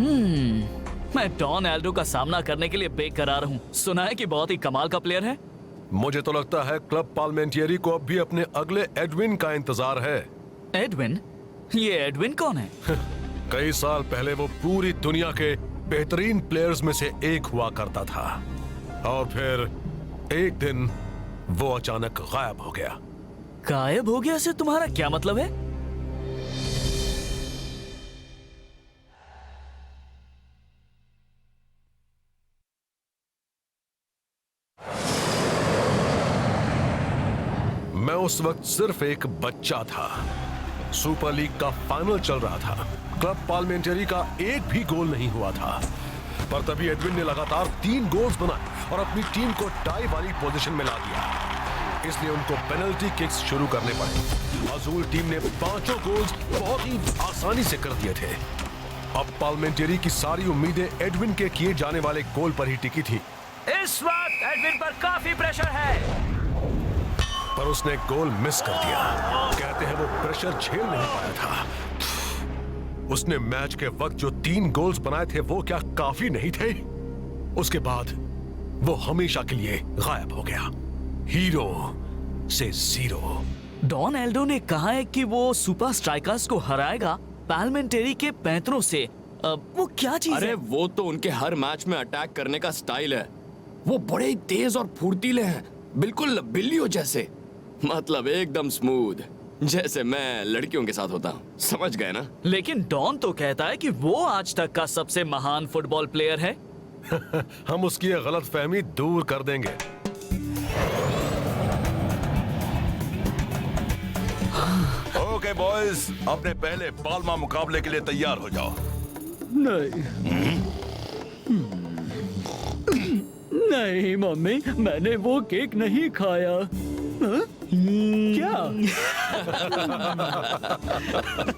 मैं डॉन एल्डो का सामना करने के लिए बेकरार हूँ। सुना है कि बहुत ही कमाल का प्लेयर है। मुझे तो लगता है क्लब पार्लियामेंटियरी को अब भी अपने अगले एडविन का इंतजार है। एडविन? ये एडविन कौन है? कई साल पहले वो पूरी दुनिया के बेहतरीन प्लेयर्स में से एक हुआ करता था और फिर एक दिन वो अचानक गायब हो गया। गायब हो गया से तुम्हारा क्या मतलब है? मैं उस वक्त सिर्फ एक बच्चा था। सुपर लीग का फाइनल चल रहा था। क्लब पार्लियामेंटियरी का एक भी गोल नहीं हुआ था, पर तभी एडविन ने लगातार 3 गोल्स बनाए और अपनी टीम को टाई वाली पोजीशन में ला दिया। इसलिए उनको पेनल्टी किक्स शुरू करने पड़े। अजूल टीम ने 5 गोल्स बहुत ही आसानी से कर दिए थे। अब पार्लियामेंटियरी की सारी उम्मीदें एडविन के किए जाने वाले गोल पर ही टिकी थी। इस वक्त एडविन पर काफी प्रेशर है, पर उसने गोल मिस कर दिया। कहते हैं वो प्रेशर झेल नहीं पाया था। उसने मैच के वक्त जो 3 गोल्स बनाए थे वो क्या काफी नहीं थे? उसके बाद वो हमेशा के लिए गायब हो गया, हीरो से जीरो। डॉन एल्डो ने कहा है कि वो सुपर स्ट्राइकर्स को हराएगा पार्लियामेंटियरी के पैंतरों से। वो क्या चीज अरे है? वो तो उनके हर मैच में अटैक करने का स्टाइल है। वो बड़े ही तेज और फुर्तीले हैं, बिल्कुल बिल्लियों जैसे। मतलब एकदम स्मूथ, जैसे मैं लड़कियों के साथ होता हूँ। समझ गए ना? लेकिन डॉन तो कहता है कि वो आज तक का सबसे महान फुटबॉल प्लेयर है। हम उसकी ये गलतफहमी दूर कर देंगे। ओके बॉयज, अपने पहले पाल्मा मुकाबले के लिए तैयार हो जाओ। नहीं मम्मी, मैंने वो केक नहीं खाया। क्या?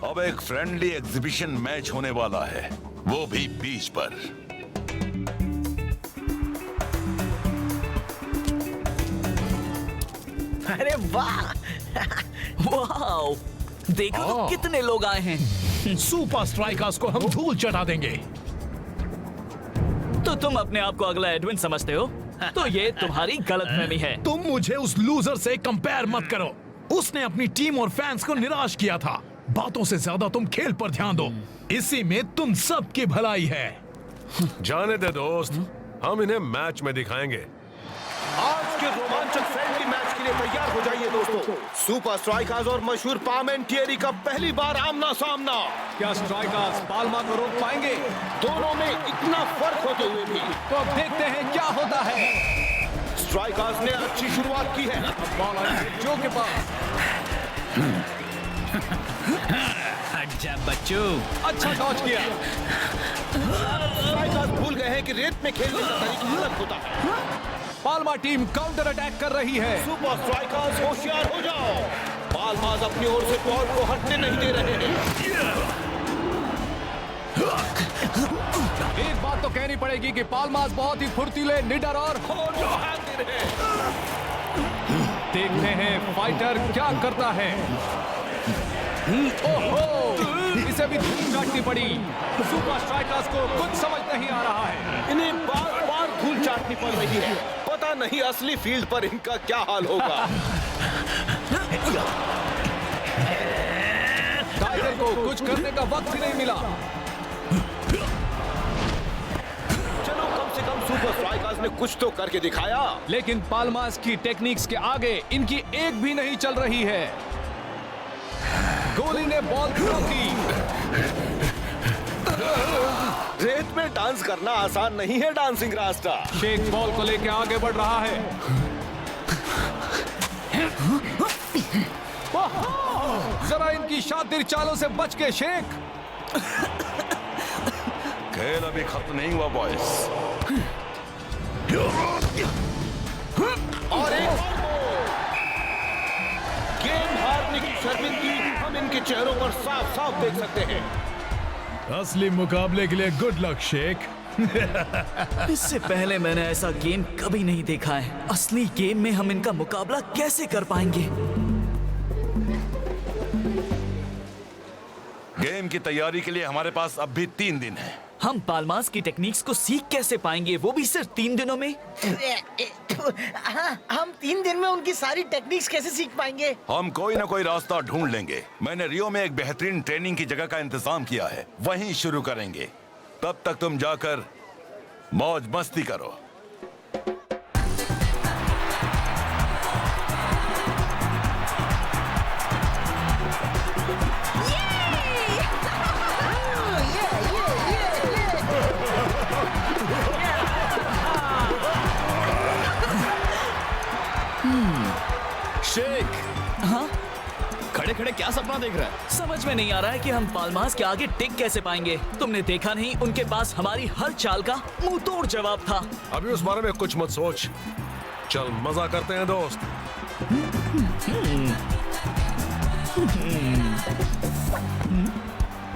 अब एक फ्रेंडली एग्जीबिशन मैच होने वाला है, वो भी बीच पर। अरे वाह! वाओ! देखो तो कितने लोग आए हैं। सुपर स्ट्राइकर्स को हम धूल चटा देंगे। तो तुम अपने आप को अगला एडविन समझते हो? तो ये तुम्हारी गलतफहमी है। तुम मुझे उस लूजर से कंपेयर मत करो। उसने अपनी टीम और फैंस को निराश किया था। बातों से ज्यादा तुम खेल पर ध्यान दो, इसी में तुम सबकी भलाई है। जाने दे दोस्त, हम इन्हें मैच में दिखाएंगे। आज के रोमांचक फ्रेंडली मैच के लिए तैयार हो जाइए दोस्तों। सुपर स्ट्राइकर्स और मशहूर पार्लियामेंटियरी का पहली बार आमना सामना। क्या स्ट्राइकर्स पाल्मा को रोक पाएंगे? दोनों में इतना फर्क होते हुए भी तो अब देखते हैं क्या होता है। स्ट्राइकर्स ने अच्छी शुरुआत की है। बॉल जो के पास। हट जा बच्चों। अच्छा डॉज किया। स्ट्राइकर्स भूल गए हैं कि रेत में खेलने का तरीका अलग होता है। पाल्मा टीम काउंटर अटैक कर रही है। सुपर स्ट्राइकर्स होशियार हो जाओ। पाल्मास अपनी ओर से बॉल को हटने नहीं दे रहे हैं। एक बात तो कहनी पड़ेगी कि पाल्मास बहुत ही फुर्तीले, निडर और दे रहे हैं। देखते हैं फाइटर क्या करता है। ओहो, इसे भी धूल चाटनी पड़ी। सुपर स्ट्राइकर्स को कुछ समझ नहीं आ रहा है। इन्हें बार बार धूल चाटनी पड़ रही है। पता नहीं असली फील्ड पर इनका क्या हाल होगा। टाइगर को कुछ करने का वक्त ही नहीं मिला। चलो कम से कम सुपर स्ट्राइकर्स ने कुछ तो करके दिखाया। लेकिन पाल्मास की टेक्निक्स के आगे इनकी एक भी नहीं चल रही है। गोली ने बॉल थ्रो की। रेत में डांस करना आसान नहीं है डांसिंग रास्ता। शेख बॉल को लेकर आगे बढ़ रहा है। जरा इनकी शातिर चालों से बच के शेख। खेल अभी खत्म नहीं हुआ बॉयज। और एक गेम हारने की शर्मिंदगी हम इनके चेहरों पर साफ साफ देख सकते हैं। असली मुकाबले के लिए गुड लक शेख। इससे पहले मैंने ऐसा गेम कभी नहीं देखा है। असली गेम में हम इनका मुकाबला कैसे कर पाएंगे? गेम की तैयारी के लिए हमारे पास अब भी 3 दिन है। हम पाल्मास की टेक्निक्स को सीख कैसे पाएंगे, वो भी सिर्फ 3 दिनों में? हाँ, हम 3 दिन में उनकी सारी टेक्निक्स कैसे सीख पाएंगे? हम कोई ना कोई रास्ता ढूंढ लेंगे। मैंने रियो में एक बेहतरीन ट्रेनिंग की जगह का इंतजाम किया है, वहीं शुरू करेंगे। तब तक तुम जाकर मौज मस्ती करो। शेख, हाँ? खड़े खड़े क्या सपना देख रहा है? समझ में नहीं आ रहा है कि हम पाल्मास के आगे टिक कैसे पाएंगे। तुमने देखा नहीं, उनके पास हमारी हर चाल का मुंह तोड़ जवाब था। अभी उस बारे में कुछ मत सोच, चल मजा करते हैं दोस्त।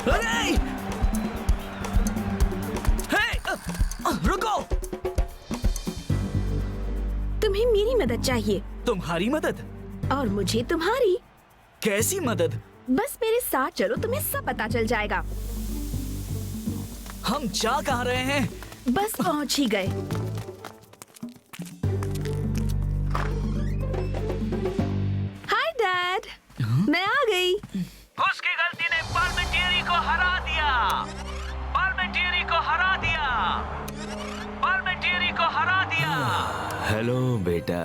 अरे! रुको! तुम्हें मेरी मदद चाहिए तुम्हारी मदद? और मुझे तुम्हारी। कैसी मदद? बस मेरे साथ चलो, तुम्हें सब पता चल जाएगा। हम जा कहाँ रहे हैं? बस पहुंच ही गए। हाय डैड, मैं आ गई। उसकी गलती ने पार्लियामेंट्री को हरा दिया। पार्लियामेंट्री को हरा दिया। पार्लियामेंट्री को हरा दिया। हेलो बेटा।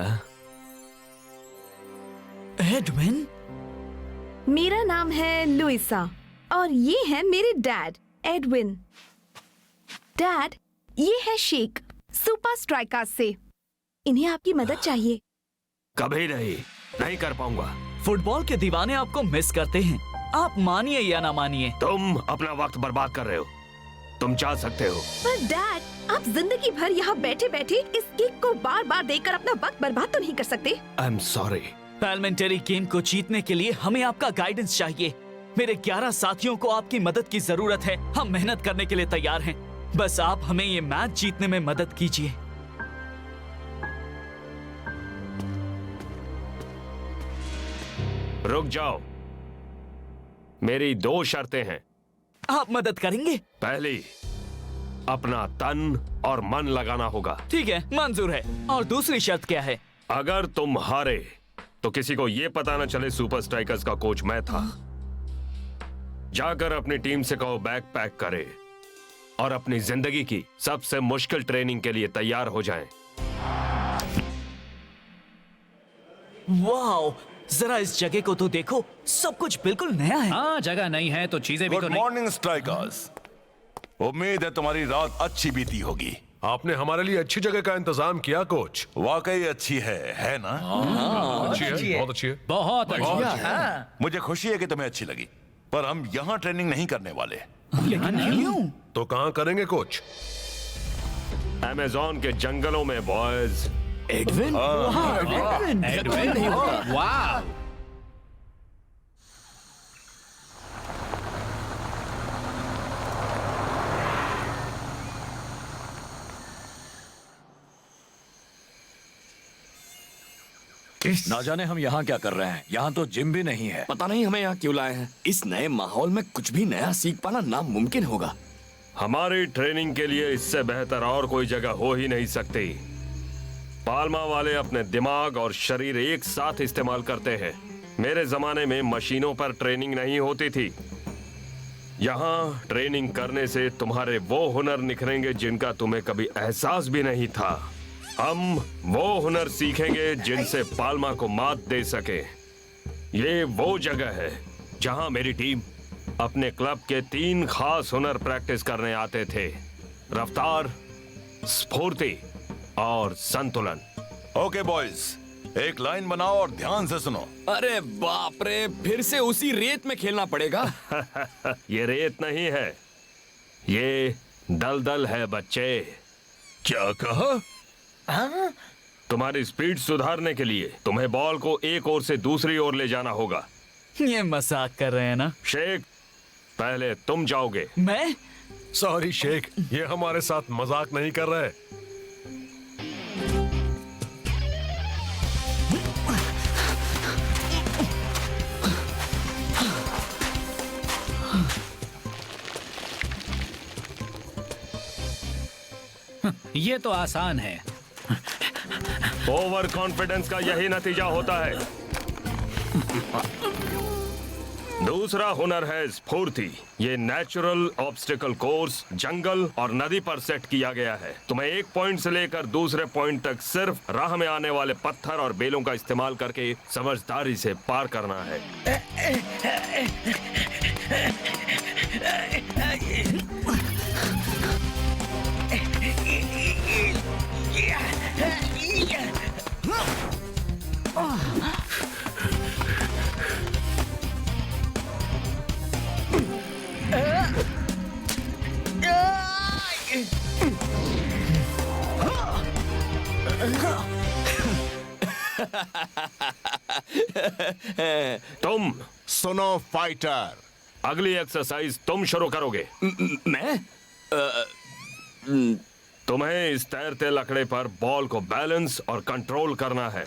एडविन? मेरा नाम है लुइसा और ये है मेरे डैड एडविन। डैड, ये है शेख, सुपर स्ट्राइकर्स से। इन्हें आपकी मदद चाहिए। कभी नहीं कर पाऊंगा। फुटबॉल के दीवाने आपको मिस करते हैं, आप मानिए या ना मानिए। तुम अपना वक्त बर्बाद कर रहे हो। तुम चाह सकते हो। पर डैड, आप जिंदगी भर यहाँ बैठे बैठे इस किक को बार बार देखकर अपना वक्त बर्बाद तो नहीं कर सकते। I am sorry. Parliamentary game को जीतने के लिए हमें आपका गाइडेंस चाहिए। मेरे 11 साथियों को आपकी मदद की जरूरत है। हम मेहनत करने के लिए तैयार हैं। बस आप हमें ये मैच जीतने में मदद कीजिए। रुक जाओ, मेरी 2 शर्तें हैं। आप मदद करेंगे? पहली, अपना तन और मन लगाना होगा। ठीक है, मंजूर है। और दूसरी शर्त क्या है? अगर तुम हारे तो किसी को यह पता न चले सुपर स्ट्राइकर्स का कोच मैं था। जाकर अपनी टीम से कहो बैग पैक करे और अपनी जिंदगी की सबसे मुश्किल ट्रेनिंग के लिए तैयार हो जाएं। वाओ, जरा इस जगह को तो देखो, सब कुछ बिल्कुल नया है। हाँ, जगह नहीं है तो चीजें भी तो गुड नहीं। मॉर्निंग स्ट्राइकर्स, उम्मीद है तुम्हारी रात अच्छी बीती होगी। आपने हमारे लिए अच्छी जगह का इंतजाम किया कोच। वाकई अच्छी है ना? अच्छी है, बहुत अच्छी है। बहुत अच्छा। मुझे खुशी है कि तुम्हें अच्छी लगी, पर हम यहाँ ट्रेनिंग नहीं करने वाले। क्यों? तो कहाँ करेंगे कोच? अमेज़न के जंगलों में बॉयज। एडविन? एडविन नहीं होता। वाह। ना जाने हम यहाँ क्या कर रहे हैं। यहाँ तो जिम भी नहीं है। पता नहीं हमें यहाँ क्यों लाए हैं। इस नए माहौल में कुछ भी नया सीख पाना नामुमकिन होगा। हमारी ट्रेनिंग के लिए इससे बेहतर और कोई जगह हो ही नहीं सकती। पाल्मा वाले अपने दिमाग और शरीर एक साथ इस्तेमाल करते हैं। मेरे जमाने में मशीनों पर ट्रेनिंग नहीं होती थी। यहाँ ट्रेनिंग करने से तुम्हारे वो हुनर निखरेंगे जिनका तुम्हें कभी एहसास भी नहीं था। हम वो हुनर सीखेंगे जिनसे पाल्मा को मात दे सके। ये वो जगह है जहाँ मेरी टीम अपने क्लब के 3 खास हुनर प्रैक्टिस करने आते थे: रफ्तार, स्फूर्ति और संतुलन। ओके बॉयज, एक लाइन बनाओ और ध्यान से सुनो। अरे बाप रे, फिर से उसी रेत में खेलना पड़ेगा। ये रेत नहीं है, ये दलदल है बच्चे। क्या कहा? तुम्हारी स्पीड सुधारने के लिए तुम्हें बॉल को एक ओर से दूसरी ओर ले जाना होगा। ये मजाक कर रहे हैं ना? शेख, पहले तुम जाओगे। मैं? सॉरी शेख, ये हमारे साथ मजाक नहीं कर रहे। ये तो आसान है। ओवर कॉन्फिडेंस का यही नतीजा होता है। दूसरा हुनर है स्फूर्ति। ये नेचुरल ऑब्स्टिकल कोर्स जंगल और नदी पर सेट किया गया है। तुम्हें एक पॉइंट से लेकर दूसरे पॉइंट तक सिर्फ राह में आने वाले पत्थर और बेलों का इस्तेमाल करके समझदारी से पार करना है। तुम सुनो फाइटर, अगली एक्सरसाइज तुम शुरू करोगे। मैं तुम्हें इस तैरते लकड़े पर बॉल को बैलेंस और कंट्रोल करना है।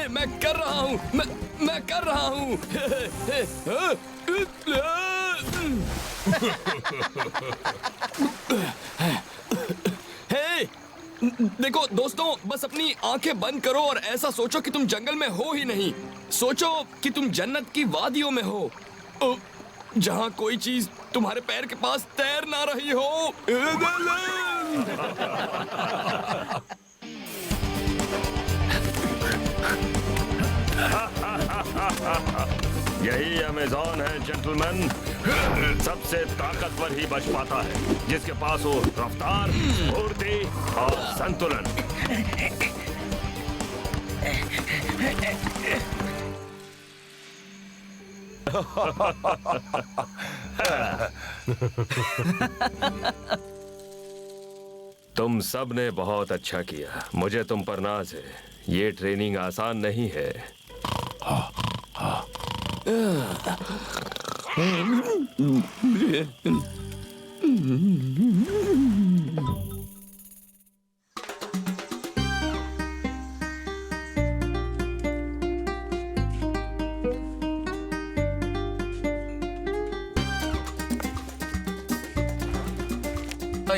मैं कर रहा हूँ, मैं कर रहा हूँ। हे, देखो दोस्तों, बस अपनी आंखें बंद करो और ऐसा सोचो कि तुम जंगल में हो ही नहीं। सोचो कि तुम जन्नत की वादियों में हो, जहाँ कोई चीज तुम्हारे पैर के पास तैर ना रही हो। यही अमेज़न है जेंटलमैन। सबसे ताकतवर ही बच पाता है जिसके पास हो रफ्तार, फुर्ती और संतुलन। तुम सब ने बहुत अच्छा किया। मुझे तुम पर नाज है। ये ट्रेनिंग आसान नहीं है।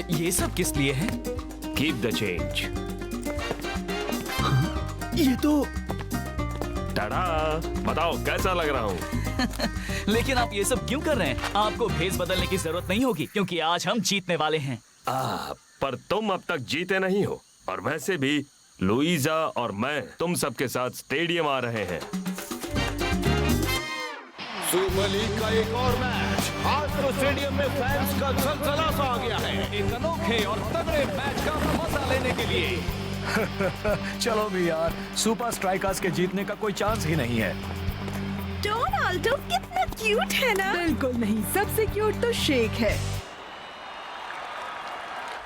ये सब किस लिए है? Keep the change. ये तो टाडा, बताओ कैसा लग रहा हूँ? लेकिन आप ये सब क्यों कर रहे हैं? आपको भेस बदलने की जरूरत नहीं होगी क्योंकि आज हम जीतने वाले हैं। पर तुम अब तक जीते नहीं हो। और वैसे भी लुइजा और मैं तुम सबके साथ स्टेडियम आ रहे हैं। सुपर लीग का एक और मैच। आज तो स्टेडियम में फैंस का ज़लज़ला सा आ गया है। एक अनोखे और तगड़े मैच का मजा लेने के लिए। चलो भी यार, सुपर स्ट्राइकर्स के जीतने का कोई चांस ही नहीं है। डोनाल्डो कितना क्यूट है ना? बिल्कुल नहीं, सबसे क्यूट तो शेक है।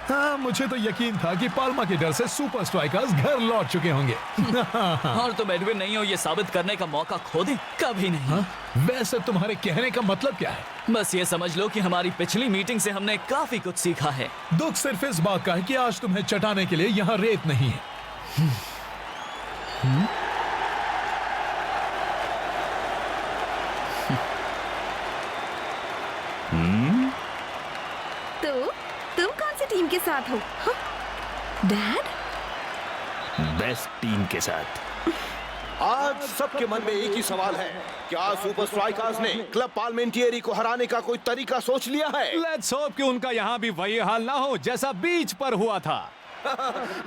हाँ, मुझे तो यकीन था कि पाल्मा के डर से सुपर स्ट्राइकर्स घर लौट चुके होंगे। और तुम एडविन नहीं हो ये साबित करने का मौका खो दे कभी नहीं। हाँ? वैसे तुम्हारे कहने का मतलब क्या है? बस ये समझ लो कि हमारी पिछली मीटिंग से हमने काफी कुछ सीखा है। दुख सिर्फ इस बात का है कि आज तुम्हें चटाने के लिए यहाँ रेत नहीं है। तो तुम कौन सी टीम के साथ हो? हाँ? डैड? बेस्ट टीम के साथ। आज सबके मन में एक ही सवाल है, क्या सुपर स्ट्राइकर्स ने क्लब पार्लिमेंटियरी को हराने का कोई तरीका सोच लिया है? लेट्स होप कि उनका यहाँ भी वही हाल ना हो जैसा बीच पर हुआ था।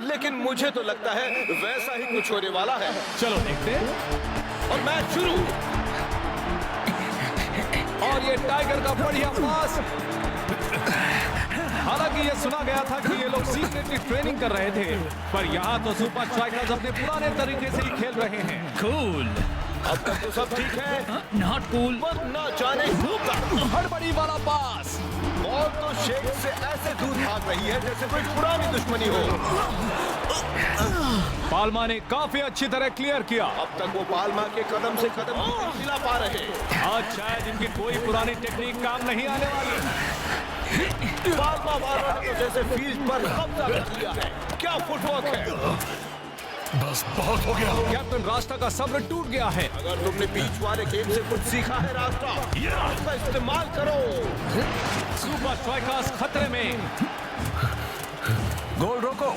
लेकिन मुझे तो लगता है वैसा ही कुछ होने वाला है। चलो देखते हैं। और मैच शुरू। और ये टाइगर का बढ़िया पास। हालांकि ये सुना गया था कि ये लोग सीक्रेटली ट्रेनिंग कर रहे थे, पर यहाँ तो सुपर स्ट्राइकर्स अपने पुराने तरीके से ही खेल रहे हैं। कूल। अब तक तो सब ठीक है। Not cool. पर ना जाने कब हड़बड़ी वाला पास। बॉल तो शेक से ऐसे दूर भाग रही है जैसे कोई पुरानी दुश्मनी हो। पाल्मा ने काफी अच्छी तरह क्लियर किया। अब तक वो पाल्मा के कदम से कदम मिला पा रहे। आज शायद इनकी कोई पुरानी टेक्निक काम नहीं आने वाली। पाल्मा वालों ने तो जैसे फील्ड पर कब्जा कर लिया है। क्या फुटवर्क है। बस बहुत हो गया। कैप्टन रास्ता का सब्र टूट गया है। अगर तुमने बीच वाले गेम से कुछ सीखा है रास्ता, उसका इस्तेमाल करो। सुपर स्ट्राइकर्स खतरे में। गोल रोको।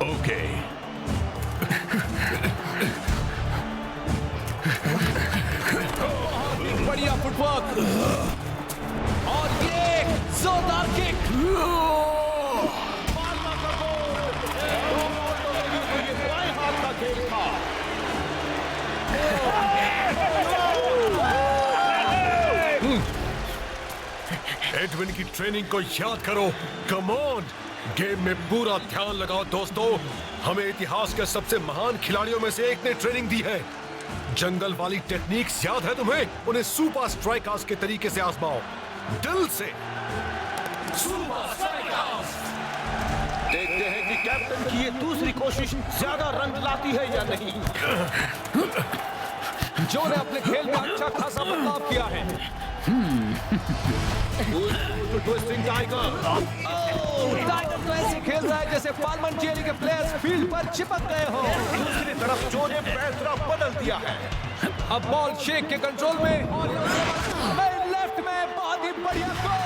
ओके। बढ़िया फुटवर्क और ये जोरदार किक। ये बाएं हाथ का खेल था। एडविन की ट्रेनिंग को याद करो। कम ऑन, गेम में पूरा ध्यान लगाओ दोस्तों। हमें इतिहास के सबसे महान खिलाड़ियों में से एक ने ट्रेनिंग दी है। जंगल वाली टेक्निक्स याद है तुम्हें? उन्हें सुपर स्ट्राइकर्स के तरीके से आजमाओ, दिल से। देखते हैं कि कैप्टन की ये दूसरी कोशिश ज्यादा रंग लाती है या नहीं। जो ने अपने खेल में अच्छा खासा बदलाव किया है। Twisting tiger. टाइगर तो ऐसे खेल रहा है जैसे पार्लियामेंट्री के प्लेयर्स फील्ड पर चिपक गए हो। दूसरी तरफ जो ने पैसरा बदल दिया है। अब बॉल शेख के कंट्रोल में और लेफ्ट में बहुत ही बढ़िया गोल।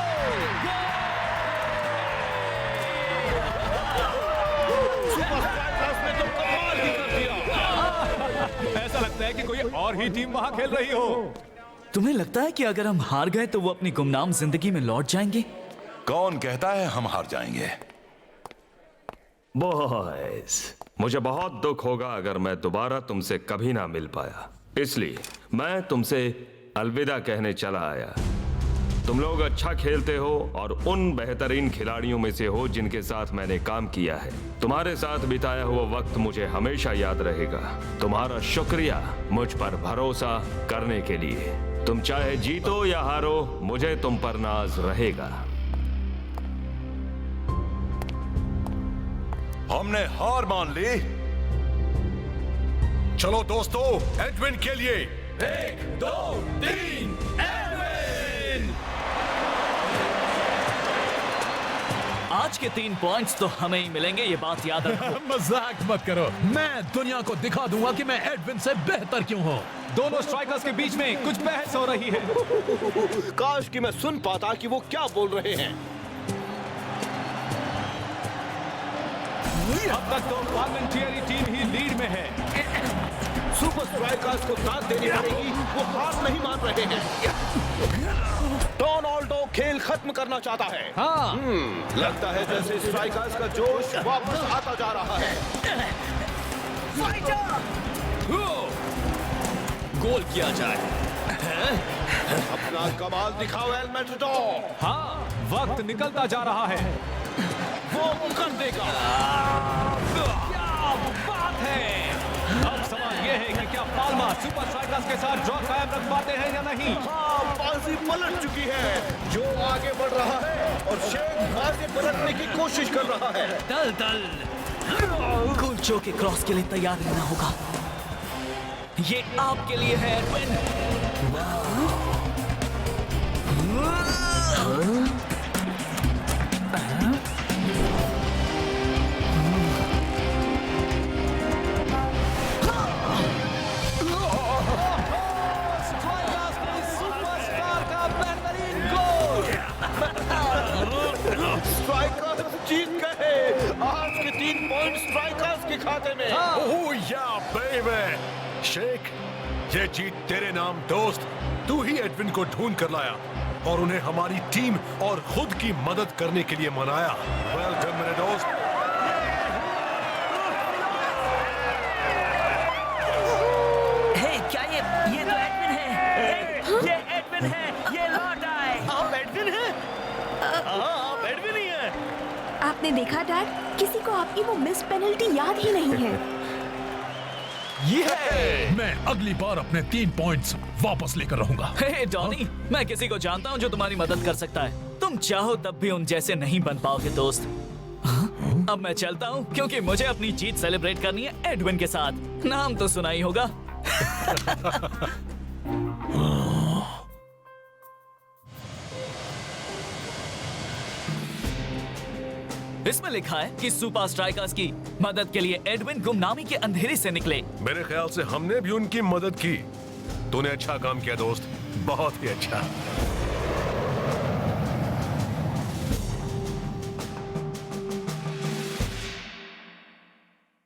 सुपर स्ट्राइकर्स ने तो कमाल ही कर दिया। ऐसा लगता है कि कोई और ही टीम वहां खेल रही हो। तुम्हें लगता है कि अगर हम हार गए तो वो अपनी गुमनाम जिंदगी में लौट जाएंगे? कौन कहता है हम हार जाएंगे? बॉयज, मुझे बहुत दुख होगा अगर मैं दोबारा तुमसे कभी ना मिल पाया, इसलिए मैं तुमसे अलविदा कहने चला आया। तुम लोग अच्छा खेलते हो और उन बेहतरीन खिलाड़ियों में से हो जिनके साथ मैंने काम किया है। तुम्हारे साथ बिताया हुआ वक्त मुझे हमेशा याद रहेगा। तुम्हारा शुक्रिया मुझ पर भरोसा करने के लिए। तुम चाहे जीतो या हारो, मुझे तुम पर नाज रहेगा। हमने हार मान ली। चलो दोस्तों, एडविन के लिए 1, 2, 3 एडविन। आज के 3 पॉइंट्स तो हमें ही मिलेंगे, ये बात याद रखो। मजाक मत करो। मैं दुनिया को दिखा दूंगा कि मैं एडविन से बेहतर क्यों हूँ। दोनों स्ट्राइकर्स के बीच में कुछ बहस हो रही है। काश कि मैं सुन पाता कि वो क्या बोल रहे हैं। अब तक तो पार्लियामेंट्री टीम ही लीड में है। सुपर स्ट्राइकर्स को दाद देनी पड़ेगी, वो हार नहीं मान रहे हैं। डोनाल्डो खेल खत्म करना चाहता है। हाँ। लगता है जैसे स्ट्राइकर्स का जोश वापस आता जा रहा है। गोल किया जाए। अपना कमाल दिखाओ एल मैटाडोर। हाँ, वक्त निकलता जा रहा है। वो कर देगा। क्या बात है। अब सवाल यह है कि क्या पाल्मा सुपर स्ट्राइकर्स के साथ ड्रॉ कायम रख पाते हैं या नहीं। हाँ, बाजी पलट चुकी है। जो आगे बढ़ रहा है और शेख आगे पलटने की कोशिश कर रहा है। दल दल। गोल जो के क्रॉस के लिए तैयार रहना होगा। ये आपके लिए है एडविन। सुपरस्टार का बेहतरीन गोल। स्ट्राइकर्स जीत गए। आज के 3 पॉइंट स्ट्राइकर्स के खाते में। ओह या बेबी। शेख, ये जीत तेरे नाम दोस्त। तू ही एडविन को ढूंढ कर लाया और उन्हें हमारी टीम और खुद की मदद करने के लिए मनाया। वेलकम मेरे दोस्त। हे, क्या ये तो एडविन है। ये एडविन है। ये लौट आए। आप एडविन हैं? हाँ, आप एडविन ही हैं। आपने देखा डैड, किसी को आपकी वो मिस पेनल्टी याद ही नहीं है। मैं अगली बार अपने 3 पॉइंट्स वापस लेकर रहूंगा। हे डॉनी, मैं किसी को जानता हूँ जो तुम्हारी मदद कर सकता है। तुम चाहो तब भी उन जैसे नहीं बन पाओगे दोस्त। अब मैं चलता हूँ क्योंकि मुझे अपनी जीत सेलिब्रेट करनी है एडविन के साथ। नाम तो सुना ही होगा। इसमें लिखा है कि सुपर स्ट्राइकर्स की मदद के लिए एडविन गुमनामी के अंधेरे से निकले। मेरे ख्याल से हमने भी उनकी मदद की। तूने अच्छा काम किया दोस्त, बहुत ही अच्छा।